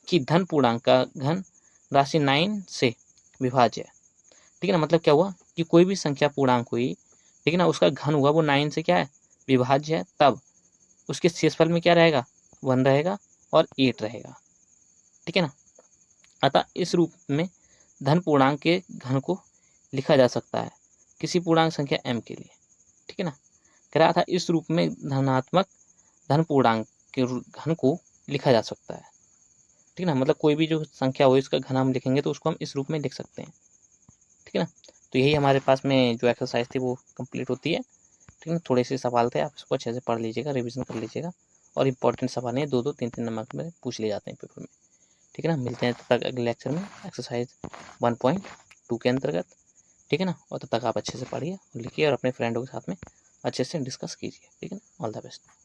A: कि धन पूर्णांक का घन राशि 9 से विभाज्य है, ठीक है ना। मतलब क्या हुआ कि कोई भी संख्या पूर्णांक हुई, ठीक है ना, उसका घन हुआ वो 9 से क्या है, विभाज्य है, तब उसके शेषफल में क्या रहेगा, 1 रहेगा और 8 रहेगा, ठीक है ना। अतः इस रूप में धन पूर्णांक के घन को लिखा जा सकता है किसी पूर्णांक संख्या m के लिए, ठीक है ना। कह रहा था इस रूप में धनात्मक धन पूर्णांक के घन को लिखा जा सकता है, ठीक है ना। मतलब कोई भी जो संख्या हो, इसका घन हम लिखेंगे तो उसको हम इस रूप में लिख सकते हैं, ठीक है ना। तो यही हमारे पास में जो एक्सरसाइज थी वो कंप्लीट होती है, ठीक है ना। थोड़े से सवाल थे, आप इसको अच्छे से पढ़ लीजिएगा, रिवीजन कर लीजिएगा, और इंपॉर्टेंट सवाल है, 2-2 3-3 नंबर में पूछ लिए जाते हैं पेपर में, ठीक है ना। मिलते हैं तब तक अगले लेक्चर में एक्सरसाइज 1.2 के अंतर्गत, ठीक है ना। और तब तक आप अच्छे से पढ़िए और लिखिए, और अपने फ्रेंडों के साथ में अच्छे से डिस्कस कीजिए, ठीक है ना। All the best.